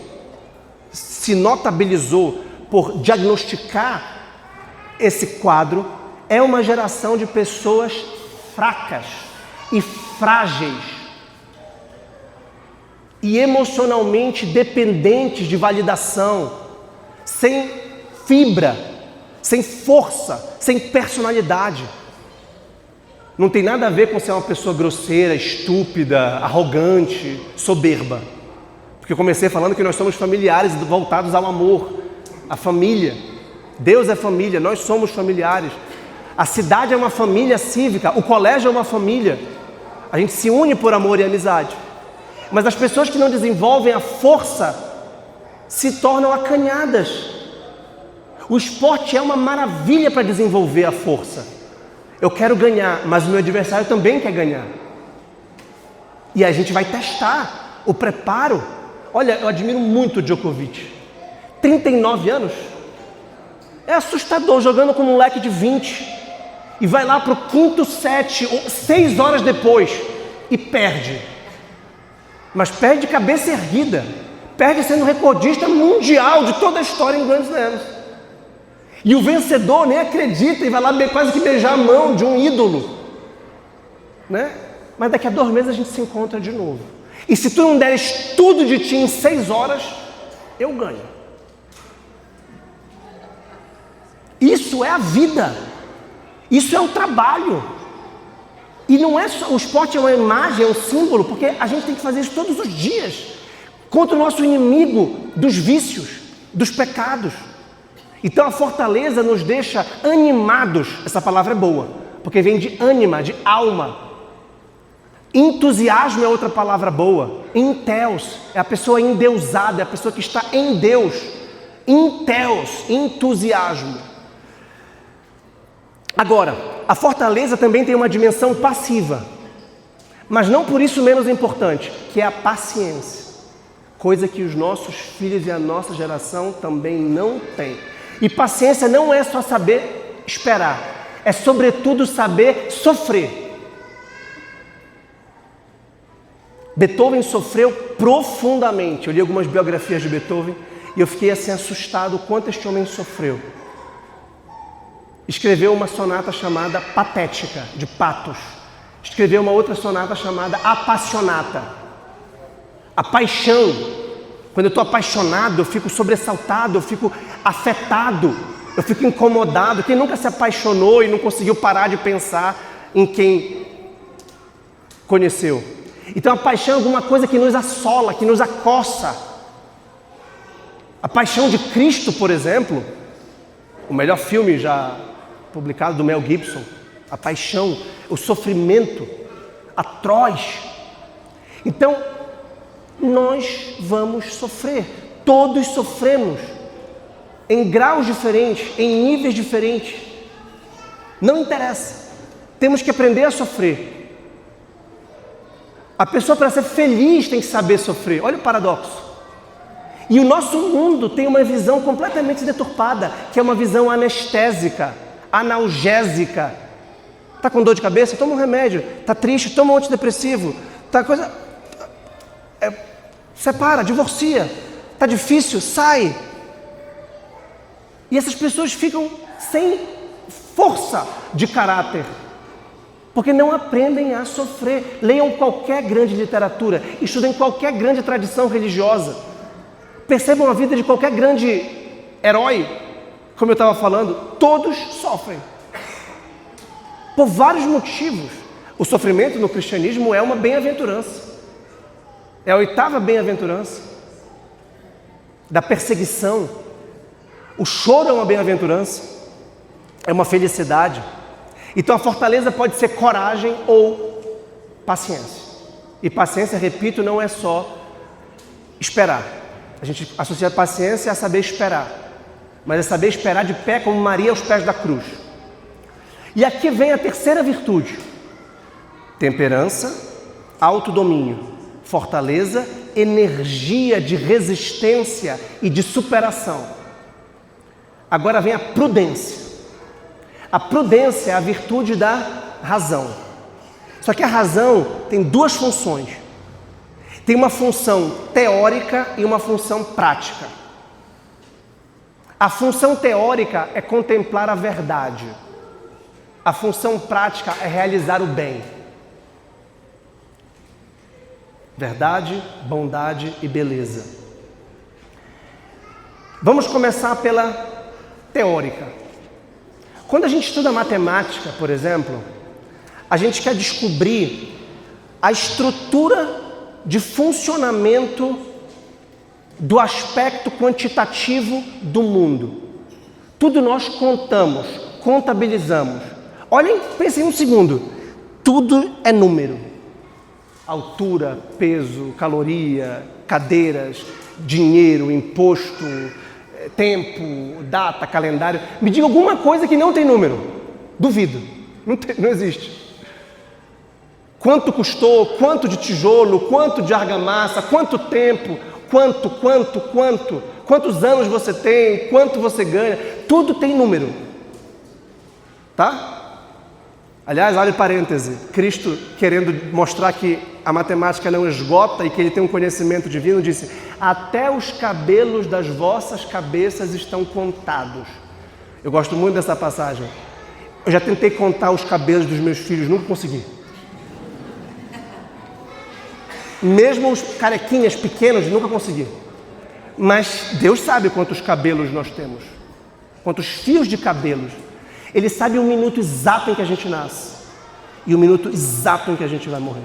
se notabilizou por diagnosticar esse quadro, é uma geração de pessoas fracas e frágeis e emocionalmente dependentes de validação, sem fibra, sem força, sem personalidade. Não tem nada a ver com ser uma pessoa grosseira, estúpida, arrogante, soberba. Porque eu comecei falando que nós somos familiares voltados ao amor, à família. Deus é família, nós somos familiares. A cidade é uma família cívica, o colégio é uma família. A gente se une por amor e amizade. Mas as pessoas que não desenvolvem a força se tornam acanhadas. O esporte é uma maravilha para desenvolver a força. Eu quero ganhar, mas o meu adversário também quer ganhar. E a gente vai testar o preparo. Olha, eu admiro muito o Djokovic. 39 anos. É assustador, jogando com um moleque de 20. E vai lá para o quinto set, 6 horas depois, e perde. Mas perde de cabeça erguida. Perde sendo recordista mundial de toda a história em Grand Slams. E o vencedor nem acredita e vai lá quase que beijar a mão de um ídolo. Né? Mas daqui a 2 meses a gente se encontra de novo. E se tu não deres tudo de ti em 6 horas, eu ganho. Isso é a vida. Isso é o trabalho. E não é só, o esporte é uma imagem, é um símbolo, porque a gente tem que fazer isso todos os dias. Contra o nosso inimigo dos vícios, dos pecados. Então a fortaleza nos deixa animados. Essa palavra é boa, porque vem de ânima, de alma. Entusiasmo é outra palavra boa. Enteos é a pessoa endeusada, é a pessoa que está em Deus. Enteos, entusiasmo. Agora, a fortaleza também tem uma dimensão passiva, mas não por isso menos importante, que é a paciência. Coisa que os nossos filhos e a nossa geração também não têm. E paciência não é só saber esperar, é sobretudo saber sofrer. Beethoven sofreu profundamente. Eu li algumas biografias de Beethoven e eu fiquei assim assustado o quanto este homem sofreu. Escreveu uma sonata chamada Patética, de patos. Escreveu uma outra sonata chamada Apassionata. A paixão. Quando eu estou apaixonado, eu fico sobressaltado, eu fico afetado, eu fico incomodado. Quem nunca se apaixonou e não conseguiu parar de pensar em quem conheceu? Então a paixão é alguma coisa que nos assola, que nos acossa. A paixão de Cristo, por exemplo, o melhor filme já publicado do Mel Gibson, a paixão, o sofrimento atroz. Então, nós vamos sofrer, todos sofremos, em graus diferentes, em níveis diferentes. Não interessa, temos que aprender a sofrer. A pessoa, para ser feliz, tem que saber sofrer. Olha o paradoxo. E o nosso mundo tem uma visão completamente deturpada, que é uma visão anestésica, analgésica. Está com dor de cabeça? Toma um remédio. Está triste? Toma um antidepressivo. Está coisa... separa, divorcia. Está difícil? Sai. E essas pessoas ficam sem força de caráter, porque não aprendem a sofrer. Leiam qualquer grande literatura, estudem qualquer grande tradição religiosa, percebam a vida de qualquer grande herói, como eu estava falando, todos sofrem. Por vários motivos. O sofrimento no cristianismo é uma bem-aventurança. É a 8ª bem-aventurança da perseguição. O choro é uma bem-aventurança, é uma felicidade. Então a fortaleza pode ser coragem ou paciência. E paciência, repito, não é só esperar. A gente associa a paciência a saber esperar, mas é saber esperar de pé como Maria aos pés da cruz. E aqui vem a terceira virtude: temperança, autodomínio, fortaleza, energia de resistência e de superação. Agora vem a prudência. A prudência é a virtude da razão. Só que a razão tem 2 funções. Tem uma função teórica e uma função prática. A função teórica é contemplar a verdade. A função prática é realizar o bem. Verdade, bondade e beleza. Vamos começar pela teórica. Quando a gente estuda matemática, por exemplo, a gente quer descobrir a estrutura de funcionamento do aspecto quantitativo do mundo. Tudo nós contamos, contabilizamos. Olhem, pensem um segundo. Tudo é número. Altura, peso, caloria, cadeiras, dinheiro, imposto, tempo, data, calendário. Me diga alguma coisa que não tem número. Duvido. Não existe. Quanto custou, quanto de tijolo, quanto de argamassa, quanto tempo, quantos anos você tem, quanto você ganha, tudo tem número. Tá? Aliás, abre parêntese, Cristo, querendo mostrar que a matemática não esgota e que ele tem um conhecimento divino, disse: até os cabelos das vossas cabeças estão contados. Eu gosto muito dessa passagem. Eu já tentei contar os cabelos dos meus filhos, nunca consegui. Mesmo os carequinhas pequenos, nunca consegui. Mas Deus sabe quantos cabelos nós temos, quantos fios de cabelos. Ele sabe o minuto exato em que a gente nasce e o minuto exato em que a gente vai morrer.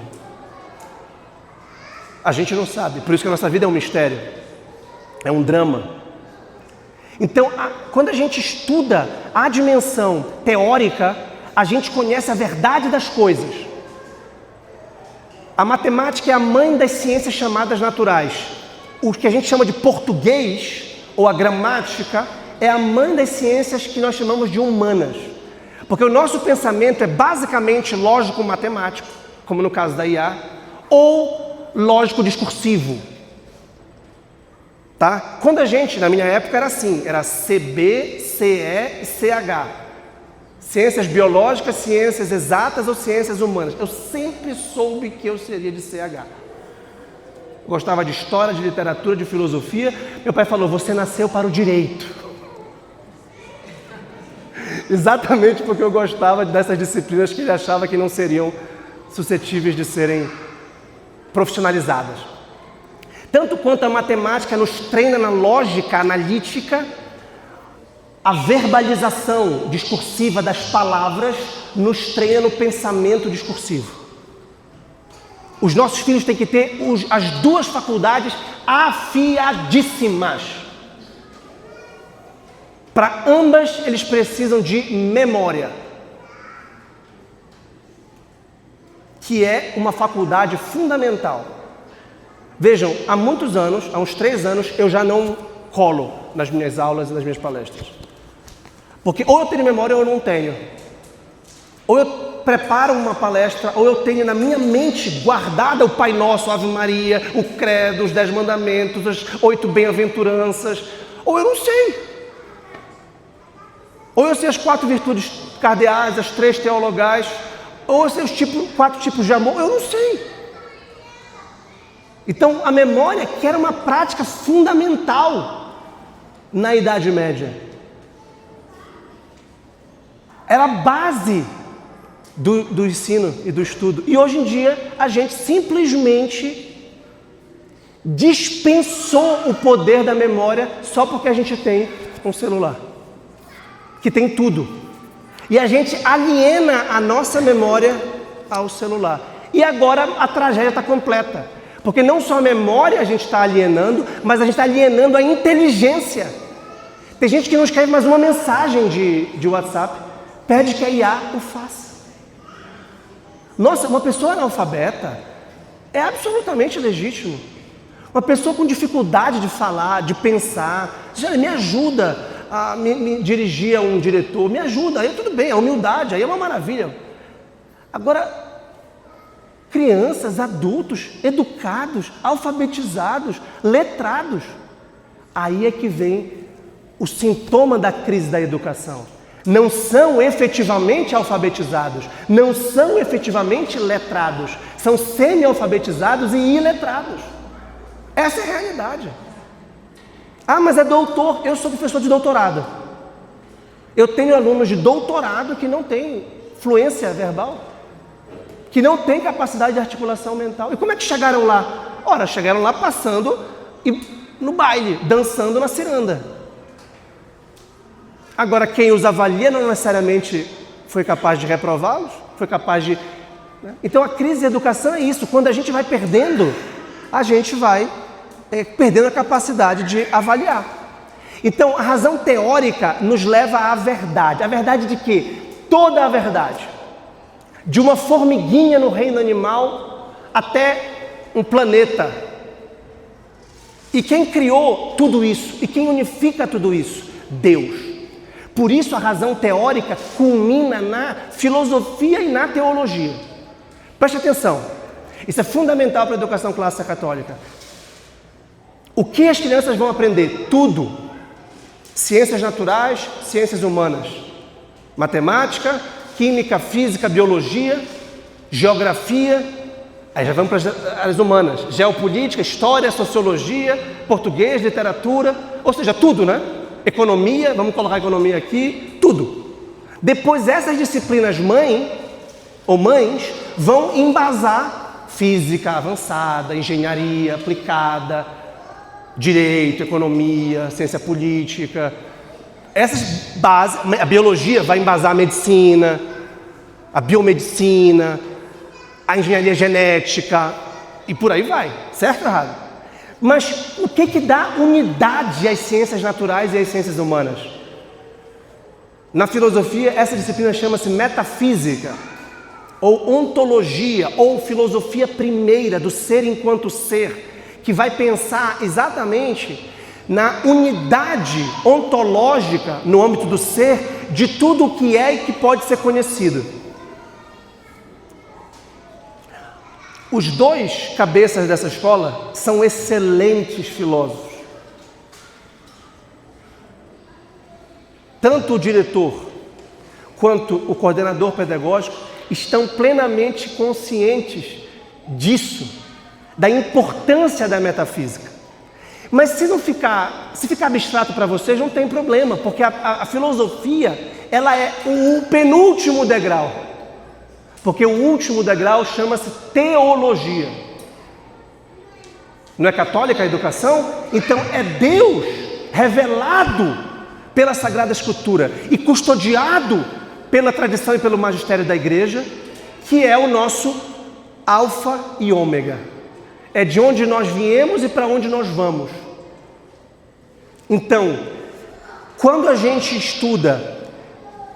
A gente não sabe, por isso que a nossa vida é um mistério, é um drama. Então, quando a gente estuda a dimensão teórica, a gente conhece a verdade das coisas. A matemática é a mãe das ciências chamadas naturais. O que a gente chama de português, ou a gramática, é a mãe das ciências que nós chamamos de humanas. Porque o nosso pensamento é basicamente lógico-matemático, como no caso da IA, ou lógico-discursivo. Tá? Quando a gente, na minha época era assim, era CB, CE e CH. Ciências biológicas, ciências exatas ou ciências humanas. Eu sempre soube que eu seria de CH. Gostava de história, de literatura, de filosofia. Meu pai falou: você nasceu para o direito. Exatamente porque eu gostava dessas disciplinas que ele achava que não seriam suscetíveis de serem profissionalizadas. Tanto quanto a matemática nos treina na lógica analítica, a verbalização discursiva das palavras nos treina no pensamento discursivo. Os nossos filhos têm que ter as duas faculdades afiadíssimas. Para ambas, eles precisam de memória, que é uma faculdade fundamental. Vejam, há muitos anos, há uns 3 anos, eu já não colo nas minhas aulas e nas minhas palestras. Porque ou eu tenho memória ou eu não tenho. Ou eu preparo uma palestra, ou eu tenho na minha mente guardada o Pai Nosso, a Ave Maria, o Credo, os 10 Mandamentos, as 8 Bem-aventuranças, ou eu não sei. Ou eu sei as 4 virtudes cardeais, as 3 teologais, ou eu sei os 4 tipos de amor, eu não sei. Então, a memória, que era uma prática fundamental na Idade Média, era a base do ensino e do estudo. E hoje em dia, a gente simplesmente dispensou o poder da memória só porque a gente tem um celular, que tem tudo. E a gente aliena a nossa memória ao celular. E agora a tragédia está completa. Porque não só a memória a gente está alienando, mas a gente está alienando a inteligência. Tem gente que não escreve mais uma mensagem de WhatsApp, pede que a IA o faça. Nossa, uma pessoa analfabeta é absolutamente legítimo. Uma pessoa com dificuldade de falar, de pensar, me ajuda a me dirigir a um diretor, me ajuda, aí tudo bem, a humildade, aí é uma maravilha. Agora, crianças, adultos, educados, alfabetizados, letrados, aí é que vem o sintoma da crise da educação. Não são efetivamente alfabetizados, não são efetivamente letrados, são semi-alfabetizados e iletrados. Essa é a realidade. Ah, mas é doutor. Eu sou professor de doutorado. Eu tenho alunos de doutorado que não têm fluência verbal, que não têm capacidade de articulação mental. E como é que chegaram lá? Ora, chegaram lá passando no baile, dançando na ciranda. Agora, quem os avalia não necessariamente foi capaz de reprová-los, foi capaz de... né? Então a crise da educação é isso, quando a gente vai perdendo, a gente vai perdendo a capacidade de avaliar. Então a razão teórica nos leva à verdade. A verdade de quê? Toda a verdade. De uma formiguinha no reino animal até um planeta. E quem criou tudo isso? E quem unifica tudo isso? Deus. Por isso a razão teórica culmina na filosofia e na teologia. Preste atenção. Isso é fundamental para a educação clássica católica. O que as crianças vão aprender? Tudo. Ciências naturais, ciências humanas. Matemática, química, física, biologia, geografia. Aí já vamos para as áreas humanas. Geopolítica, história, sociologia, português, literatura. Ou seja, tudo, né? Economia, vamos colocar economia aqui, tudo. Depois essas disciplinas mães vão embasar física avançada, engenharia aplicada, direito, economia, ciência política. Essas bases, a biologia vai embasar a medicina, a biomedicina, a engenharia genética e por aí vai, certo ou errado? Mas o que dá unidade às ciências naturais e às ciências humanas? Na filosofia, essa disciplina chama-se metafísica, ou ontologia, ou filosofia primeira do ser enquanto ser, que vai pensar exatamente na unidade ontológica no âmbito do ser de tudo o que é e que pode ser conhecido. Os dois cabeças dessa escola são excelentes filósofos. Tanto o diretor quanto o coordenador pedagógico estão plenamente conscientes disso, da importância da metafísica. Mas se ficar abstrato para vocês, não tem problema, porque a filosofia, ela é o penúltimo degrau. Porque o último degrau chama-se teologia. Não é católica a educação? Então é Deus revelado pela Sagrada Escritura e custodiado pela tradição e pelo magistério da igreja, que é o nosso alfa e ômega. É de onde nós viemos e para onde nós vamos. Então, quando a gente estuda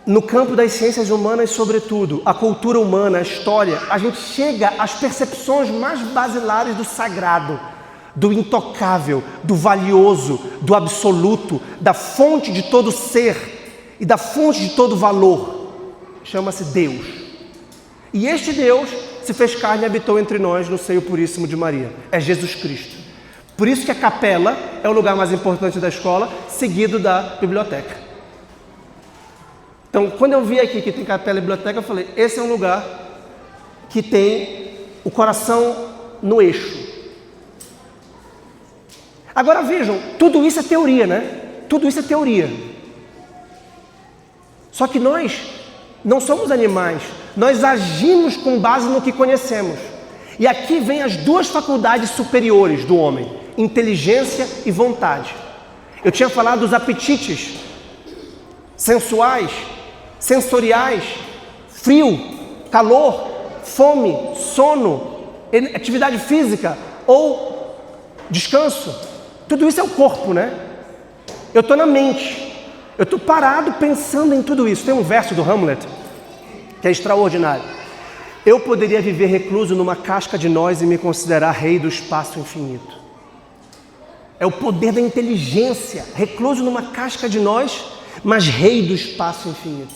no campo das ciências humanas, sobretudo, a cultura humana, a história, a gente chega às percepções mais basilares do sagrado, do intocável, do valioso, do absoluto, da fonte de todo ser e da fonte de todo valor. Chama-se Deus. E este Deus se fez carne e habitou entre nós no seio puríssimo de Maria. É Jesus Cristo. Por isso que a capela é o lugar mais importante da escola, seguido da biblioteca. Então, quando eu vi aqui que tem capela e biblioteca, eu falei, esse é um lugar que tem o coração no eixo. Agora vejam, tudo isso é teoria, né? Tudo isso é teoria. Só que nós não somos animais, nós agimos com base no que conhecemos. E aqui vem as duas faculdades superiores do homem, inteligência e vontade. Eu tinha falado dos apetites sensuais, sensoriais, frio, calor, fome, sono, atividade física ou descanso. Tudo isso é o corpo, né? Eu estou na mente, eu estou parado pensando em tudo isso. Tem um verso do Hamlet que é extraordinário. Eu poderia viver recluso numa casca de nós e me considerar rei do espaço infinito. É o poder da inteligência, recluso numa casca de nós, mas rei do espaço infinito.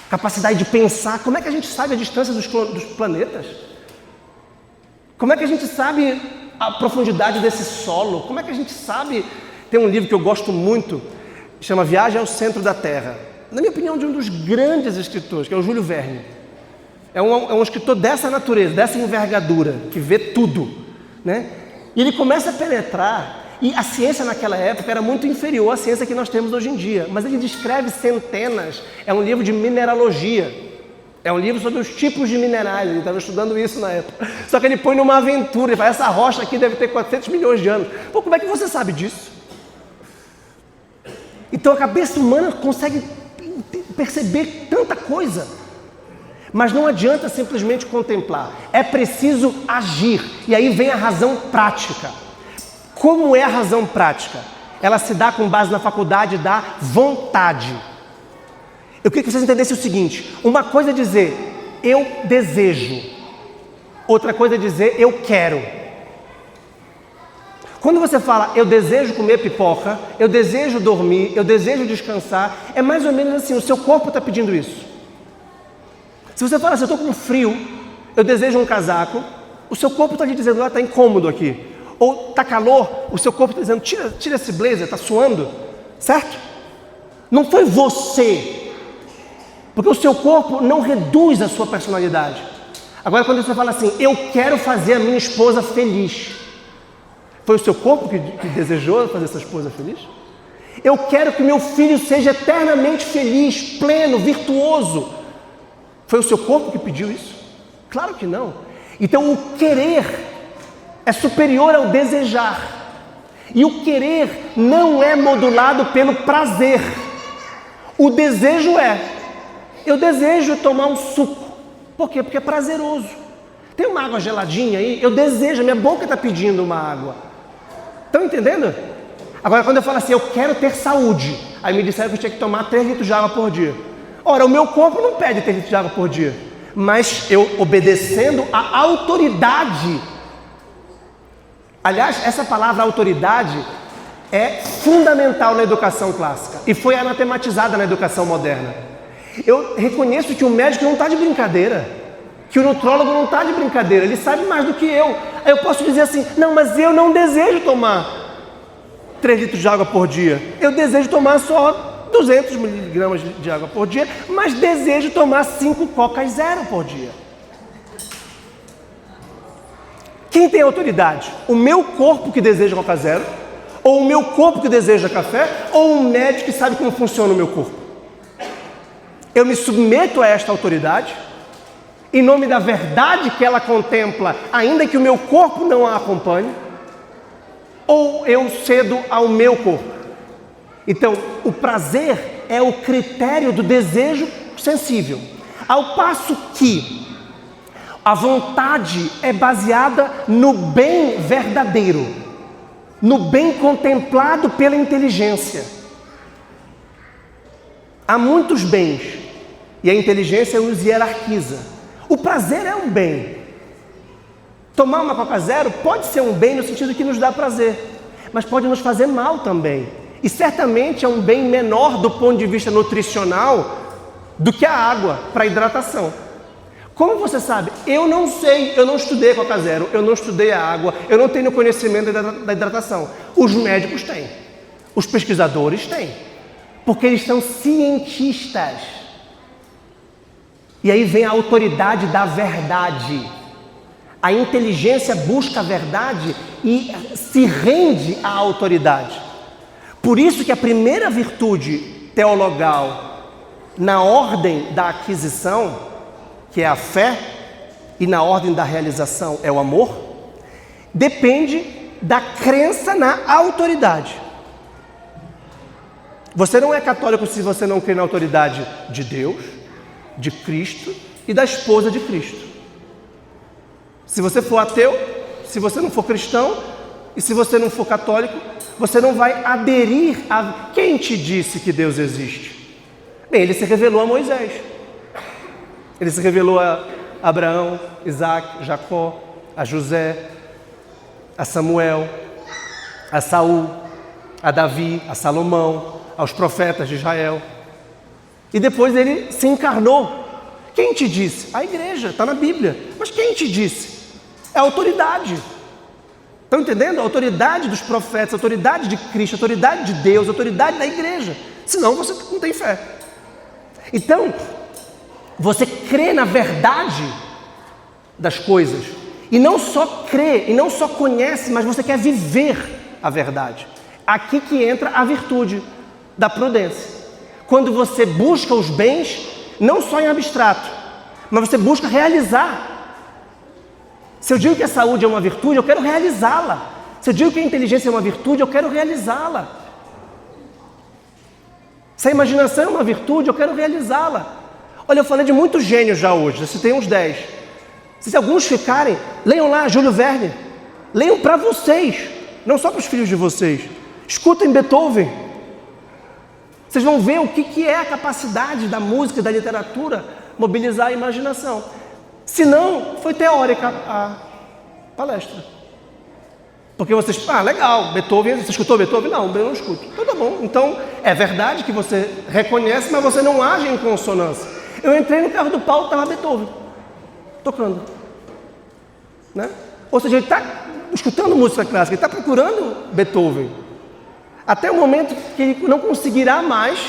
Capacidade de pensar. Como é que a gente sabe a distância dos planetas? Como é que a gente sabe a profundidade desse solo? Como é que a gente sabe... Tem um livro que eu gosto muito, chama Viagem ao Centro da Terra. Na minha opinião, de um dos grandes escritores, que é o Júlio Verne. É um escritor dessa natureza, dessa envergadura, que vê tudo, né? E ele começa a penetrar, e a ciência naquela época era muito inferior à ciência que nós temos hoje em dia, mas ele descreve centenas, é um livro de mineralogia, é um livro sobre os tipos de minerais, ele estava estudando isso na época, só que ele põe numa aventura, ele fala, essa rocha aqui deve ter 400 milhões de anos. Pô, como é que você sabe disso? Então a cabeça humana consegue perceber tanta coisa, Mas não adianta simplesmente contemplar, é preciso agir. E aí vem a razão prática. Como é a razão prática? Ela se dá com base na faculdade da vontade. Eu queria que vocês entendessem o seguinte: uma coisa é dizer, eu desejo. Outra coisa é dizer, eu quero. Quando você fala, eu desejo comer pipoca, eu desejo dormir, eu desejo descansar, é mais ou menos assim, o seu corpo está pedindo isso. Se você fala assim, eu estou com frio, eu desejo um casaco, o seu corpo está lhe dizendo, está incômodo aqui. Ou está calor, o seu corpo está dizendo, tira esse blazer, está suando, certo? Não foi você, porque o seu corpo não reduz a sua personalidade. Agora, quando você fala assim, eu quero fazer a minha esposa feliz, foi o seu corpo que desejou fazer essa esposa feliz? Eu quero que meu filho seja eternamente feliz, pleno, virtuoso. Foi o seu corpo que pediu isso? Claro que não. Então o querer é superior ao desejar. E o querer não é modulado pelo prazer. O desejo é. Eu desejo tomar um suco. Por quê? Porque é prazeroso. Tem uma água geladinha aí? Eu desejo, minha boca está pedindo uma água. Estão entendendo? Agora quando eu falo assim, eu quero ter saúde. Aí me disseram que eu tinha que tomar 3 litros de água por dia. Ora, o meu corpo não pede 3 litros de água por dia, mas eu obedecendo à autoridade. Aliás, essa palavra autoridade é fundamental na educação clássica e foi anatematizada na educação moderna. Eu reconheço que o médico não está de brincadeira, que o nutrólogo não está de brincadeira, ele sabe mais do que eu. Aí eu posso dizer assim, não, mas eu não desejo tomar 3 litros de água por dia, eu desejo tomar só 200 miligramas de água por dia, mas desejo tomar 5 Cocas Zero por dia. Quem tem autoridade? O meu corpo que deseja Coca Zero? Ou o meu corpo que deseja café? Ou um médico que sabe como funciona o meu corpo? Eu me submeto a esta autoridade, em nome da verdade que ela contempla, ainda que o meu corpo não a acompanhe? Ou eu cedo ao meu corpo? Então, o prazer é o critério do desejo sensível. Ao passo que a vontade é baseada no bem verdadeiro, no bem contemplado pela inteligência. Há muitos bens e a inteligência os hierarquiza. O prazer é um bem. Tomar uma Coca Zero pode ser um bem no sentido que nos dá prazer, mas pode nos fazer mal também. E certamente é um bem menor do ponto de vista nutricional do que a água para hidratação. Como você sabe? Eu não sei, eu não estudei Coca Zero, eu não estudei a água, eu não tenho conhecimento da hidratação. Os médicos têm, os pesquisadores têm, porque eles são cientistas. E aí vem a autoridade da verdade. A inteligência busca a verdade e se rende à autoridade. Por isso que a primeira virtude teologal na ordem da aquisição, que é a fé, e na ordem da realização é o amor, depende da crença na autoridade. Você não é católico se você não crê na autoridade de Deus, de Cristo e da esposa de Cristo. Se você for ateu, se você não for cristão e se você não for católico, você não vai aderir a... Quem te disse que Deus existe? Bem, ele se revelou a Moisés. Ele se revelou a Abraão, Isaac, Jacó, a José, a Samuel, a Saul, a Davi, a Salomão, aos profetas de Israel. E depois ele se encarnou. Quem te disse? A igreja, está na Bíblia. Mas quem te disse? É a autoridade. Estão entendendo? A autoridade dos profetas, a autoridade de Cristo, a autoridade de Deus, a autoridade da igreja. Senão você não tem fé. Então, você crê na verdade das coisas. E não só crê, e não só conhece, mas você quer viver a verdade. Aqui que entra a virtude da prudência. Quando você busca os bens, não só em abstrato, mas você busca realizar. Se eu digo que a saúde é uma virtude, eu quero realizá-la. Se eu digo que a inteligência é uma virtude, eu quero realizá-la. Se a imaginação é uma virtude, eu quero realizá-la. Olha, eu falei de muitos gênios já hoje, eu citei uns 10. Se alguns ficarem, leiam lá Júlio Verne. Leiam para vocês, não só para os filhos de vocês. Escutem Beethoven. Vocês vão ver o que é a capacidade da música e da literatura mobilizar a imaginação. Se não, foi teórica a palestra. Porque vocês, legal, Beethoven, você escutou Beethoven? Não, eu não escuto. Então tá bom. Então, é verdade que você reconhece, mas você não age em consonância. Eu entrei no carro do Paulo, estava Beethoven, tocando. Né? Ou seja, ele está escutando música clássica, ele está procurando Beethoven. Até o momento que ele não conseguirá mais,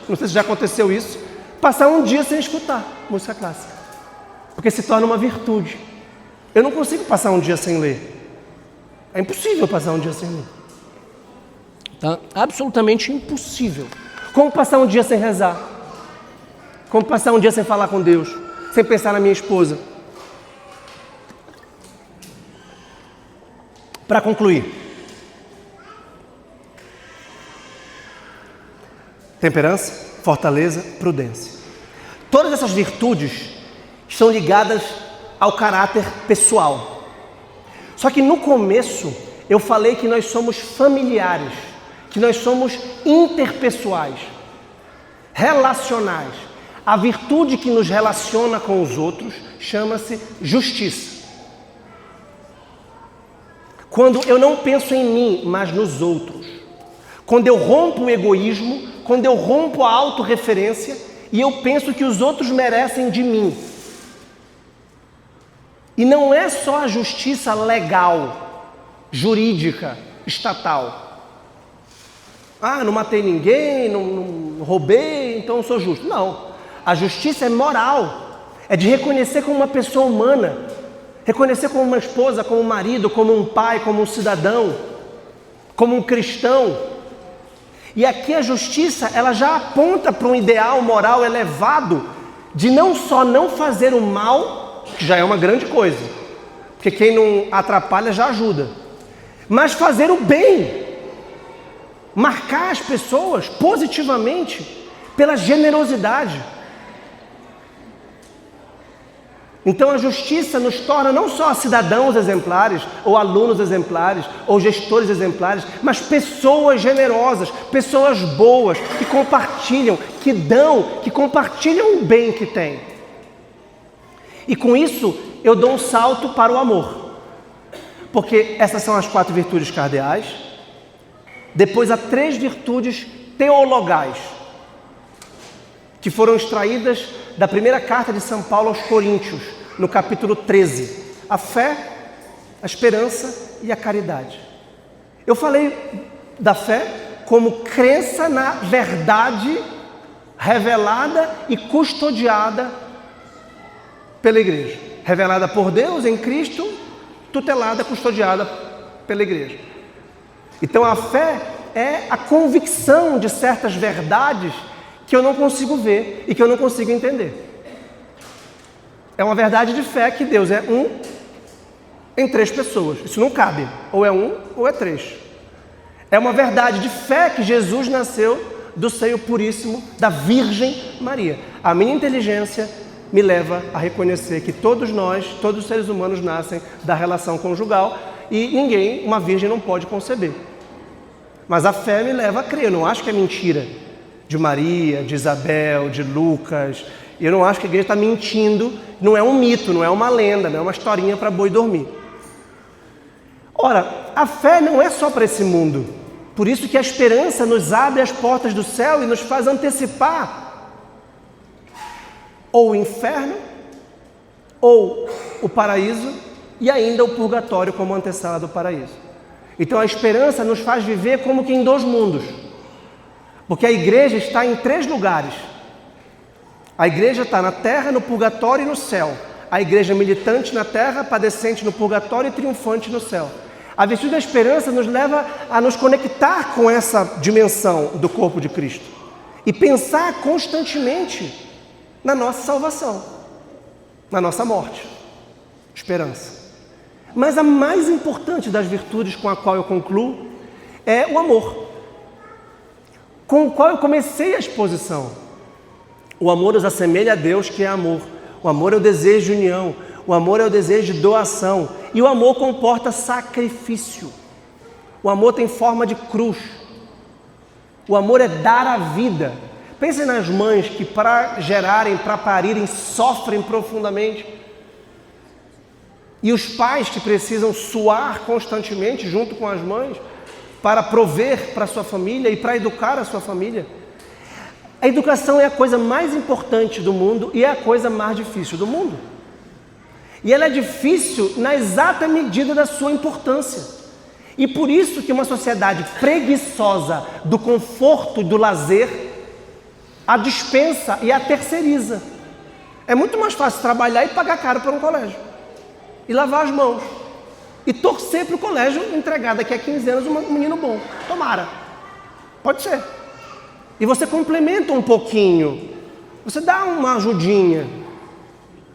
não sei se já aconteceu isso, passar um dia sem escutar música clássica. Porque se torna uma virtude. Eu não consigo passar um dia sem ler. É impossível passar um dia sem ler. Tá? Absolutamente impossível. Como passar um dia sem rezar? Como passar um dia sem falar com Deus? Sem pensar na minha esposa? Para concluir. Temperança, fortaleza, prudência. Todas essas virtudes estão ligadas ao caráter pessoal. Só que no começo eu falei que nós somos familiares, que nós somos interpessoais, relacionais. A virtude que nos relaciona com os outros chama-se justiça. Quando eu não penso em mim, mas nos outros. Quando eu rompo o egoísmo, quando eu rompo a autorreferência e eu penso que os outros merecem de mim. E não é só a justiça legal, jurídica, estatal. Não matei ninguém, não roubei, então eu sou justo. Não. A justiça é moral. É de reconhecer como uma pessoa humana. Reconhecer como uma esposa, como um marido, como um pai, como um cidadão, como um cristão. E aqui a justiça, ela já aponta para um ideal moral elevado de não só não fazer o mal, que já é uma grande coisa, porque quem não atrapalha já ajuda, mas fazer o bem, marcar as pessoas positivamente pela generosidade. Então a justiça nos torna não só cidadãos exemplares, ou alunos exemplares, ou gestores exemplares, mas pessoas generosas, pessoas boas, que compartilham, que dão, que compartilham o bem que têm. E com isso eu dou um salto para o amor. Porque essas são as 4 virtudes cardeais. Depois há 3 virtudes teologais, que foram extraídas da primeira carta de São Paulo aos Coríntios, no capítulo 13. A fé, a esperança e a caridade. Eu falei da fé como crença na verdade revelada e custodiada pela igreja. Revelada por Deus em Cristo, tutelada, custodiada pela igreja. Então a fé é a convicção de certas verdades que eu não consigo ver e que eu não consigo entender. É uma verdade de fé que Deus é um em 3 pessoas. Isso não cabe. Ou é 1 ou é 3. É uma verdade de fé que Jesus nasceu do seio puríssimo da Virgem Maria. A minha inteligência me leva a reconhecer que todos nós, todos os seres humanos nascem da relação conjugal e ninguém, uma virgem, não pode conceber. Mas a fé me leva a crer. Eu não acho que é mentira de Maria, de Isabel, de Lucas. Eu não acho que a igreja está mentindo. Não é um mito, não é uma lenda, não é uma historinha para boi dormir. Ora, a fé não é só para esse mundo. Por isso que a esperança nos abre as portas do céu e nos faz antecipar ou o inferno, ou o paraíso, e ainda o purgatório como antessala do paraíso. Então a esperança nos faz viver como que em 2 mundos. Porque a igreja está em 3 lugares. A igreja está na terra, no purgatório e no céu. A igreja militante na terra, padecente no purgatório e triunfante no céu. A virtude da esperança nos leva a nos conectar com essa dimensão do corpo de Cristo. E pensar constantemente na nossa salvação, na nossa morte. Esperança. Mas a mais importante das virtudes com a qual eu concluo é o amor, com o qual eu comecei a exposição. O amor nos assemelha a Deus, que é amor. O amor é o desejo de união. O amor é o desejo de doação. E o amor comporta sacrifício. O amor tem forma de cruz. O amor é dar a vida. Pensem nas mães que para gerarem, para parirem, sofrem profundamente. E os pais que precisam suar constantemente junto com as mães para prover para a sua família e para educar a sua família. A educação é a coisa mais importante do mundo e é a coisa mais difícil do mundo. E ela é difícil na exata medida da sua importância. E por isso que uma sociedade preguiçosa do conforto e do lazer a dispensa e a terceiriza. É muito mais fácil trabalhar e pagar caro para um colégio. E lavar as mãos. E torcer para o colégio entregar daqui a 15 anos um menino bom. Tomara. Pode ser. E você complementa um pouquinho. Você dá uma ajudinha.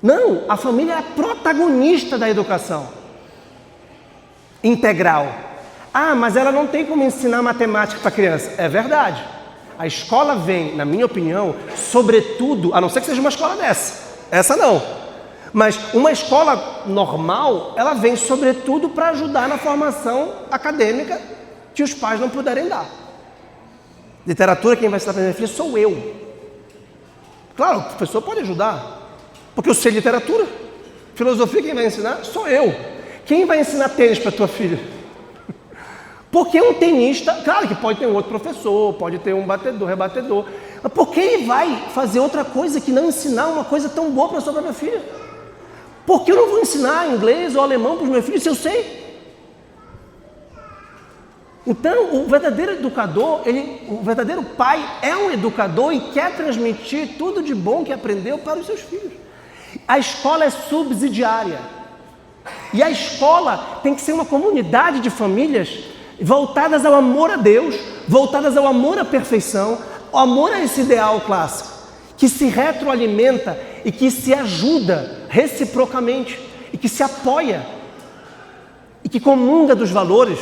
Não, a família é a protagonista da educação integral. Ah, mas ela não tem como ensinar matemática para a criança. É verdade. A escola vem, na minha opinião, sobretudo, a não ser que seja uma escola dessa. Essa não. Mas uma escola normal, ela vem sobretudo para ajudar na formação acadêmica que os pais não puderem dar. Literatura, quem vai ensinar para a minha filha sou eu. Claro, o professor pode ajudar, porque eu sei literatura. Filosofia, quem vai ensinar sou eu. Quem vai ensinar tênis para a tua filha? Porque um tenista, claro que pode ter um outro professor, pode ter um batedor, rebatedor, mas por que ele vai fazer outra coisa que não ensinar uma coisa tão boa para a sua própria filha? Por que eu não vou ensinar inglês ou alemão para os meus filhos se eu sei? Então, o verdadeiro educador, o verdadeiro pai é um educador e quer transmitir tudo de bom que aprendeu para os seus filhos. A escola é subsidiária. E a escola tem que ser uma comunidade de famílias voltadas ao amor a Deus, voltadas ao amor à perfeição, ao amor a esse ideal clássico, que se retroalimenta e que se ajuda reciprocamente, e que se apoia, e que comunga dos valores,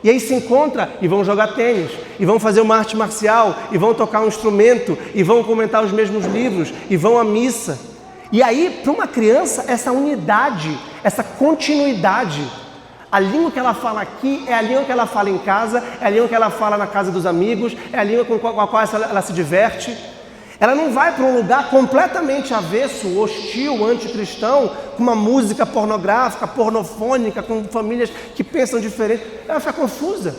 e aí se encontra e vão jogar tênis, e vão fazer uma arte marcial, e vão tocar um instrumento, e vão comentar os mesmos livros, e vão à missa. E aí, para uma criança, essa unidade, essa continuidade, a língua que ela fala aqui é a língua que ela fala em casa, é a língua que ela fala na casa dos amigos, é a língua com a qual ela se diverte. Ela não vai para um lugar completamente avesso, hostil, anticristão, com uma música pornográfica, pornofônica, com famílias que pensam diferente. Ela fica confusa.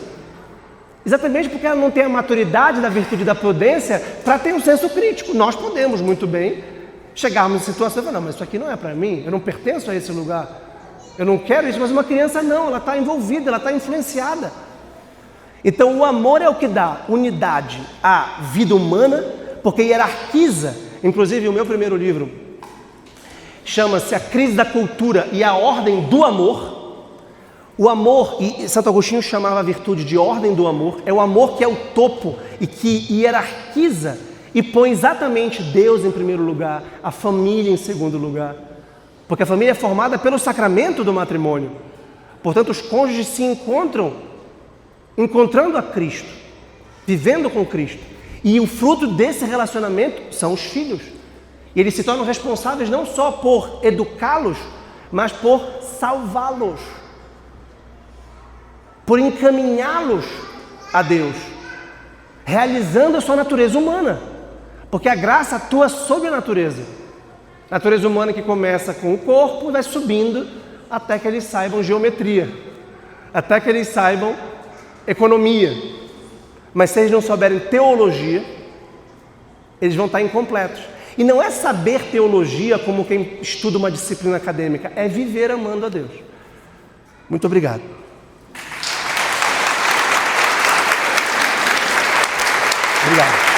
Exatamente porque ela não tem a maturidade da virtude da prudência para ter um senso crítico. Nós podemos muito bem chegarmos em situações e falar, não, mas isso aqui não é para mim, eu não pertenço a esse lugar. Eu não quero isso, mas uma criança não, ela está envolvida, ela está influenciada. Então o amor é o que dá unidade à vida humana, porque hierarquiza. Inclusive o meu primeiro livro chama-se A Crise da Cultura e a Ordem do Amor. O amor, e Santo Agostinho chamava a virtude de ordem do amor, é o amor que é o topo e que hierarquiza e põe exatamente Deus em primeiro lugar, a família em segundo lugar. Porque a família é formada pelo sacramento do matrimônio. Portanto, os cônjuges se encontrando a Cristo, vivendo com Cristo. E o fruto desse relacionamento são os filhos. E eles se tornam responsáveis não só por educá-los, mas por salvá-los, por encaminhá-los a Deus, realizando a sua natureza humana. Porque a graça atua sobre a natureza. A natureza humana que começa com o corpo e vai subindo até que eles saibam geometria, até que eles saibam economia. Mas se eles não souberem teologia, eles vão estar incompletos. E não é saber teologia como quem estuda uma disciplina acadêmica, é viver amando a Deus. Muito obrigado. Obrigado.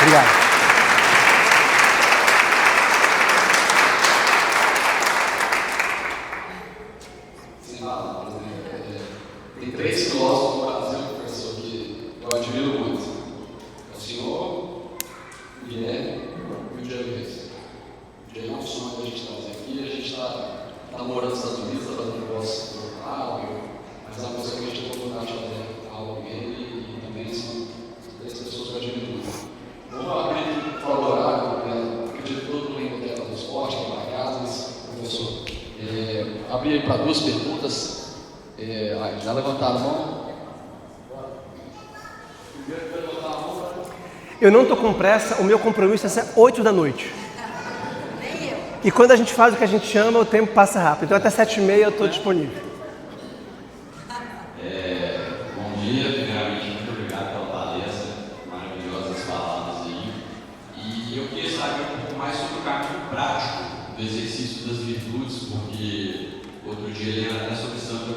Obrigado. Tem três filósofos no Brasil, professor, que eu admiro muito. É o senhor, o Guilherme e o Diego Reis. O Diego é um sonho que a gente trazer aqui. A gente está morando nos Estados Unidos, está fazendo negócio no doutorado, mas é uma coisa que a gente tem oportunidade abrir para 2 perguntas. Já levantaram a mão? Eu não estou com pressa, o meu compromisso é ser 8 da noite. E quando a gente faz o que a gente ama, o tempo passa rápido. Então até 7h30 eu estou disponível. Bom dia, primeiramente, muito obrigado pela palestra, maravilhosas palavras aí. E eu queria saber um pouco mais sobre o caminho prático do exercício das virtudes, porque outro dia lendo até sobre Santa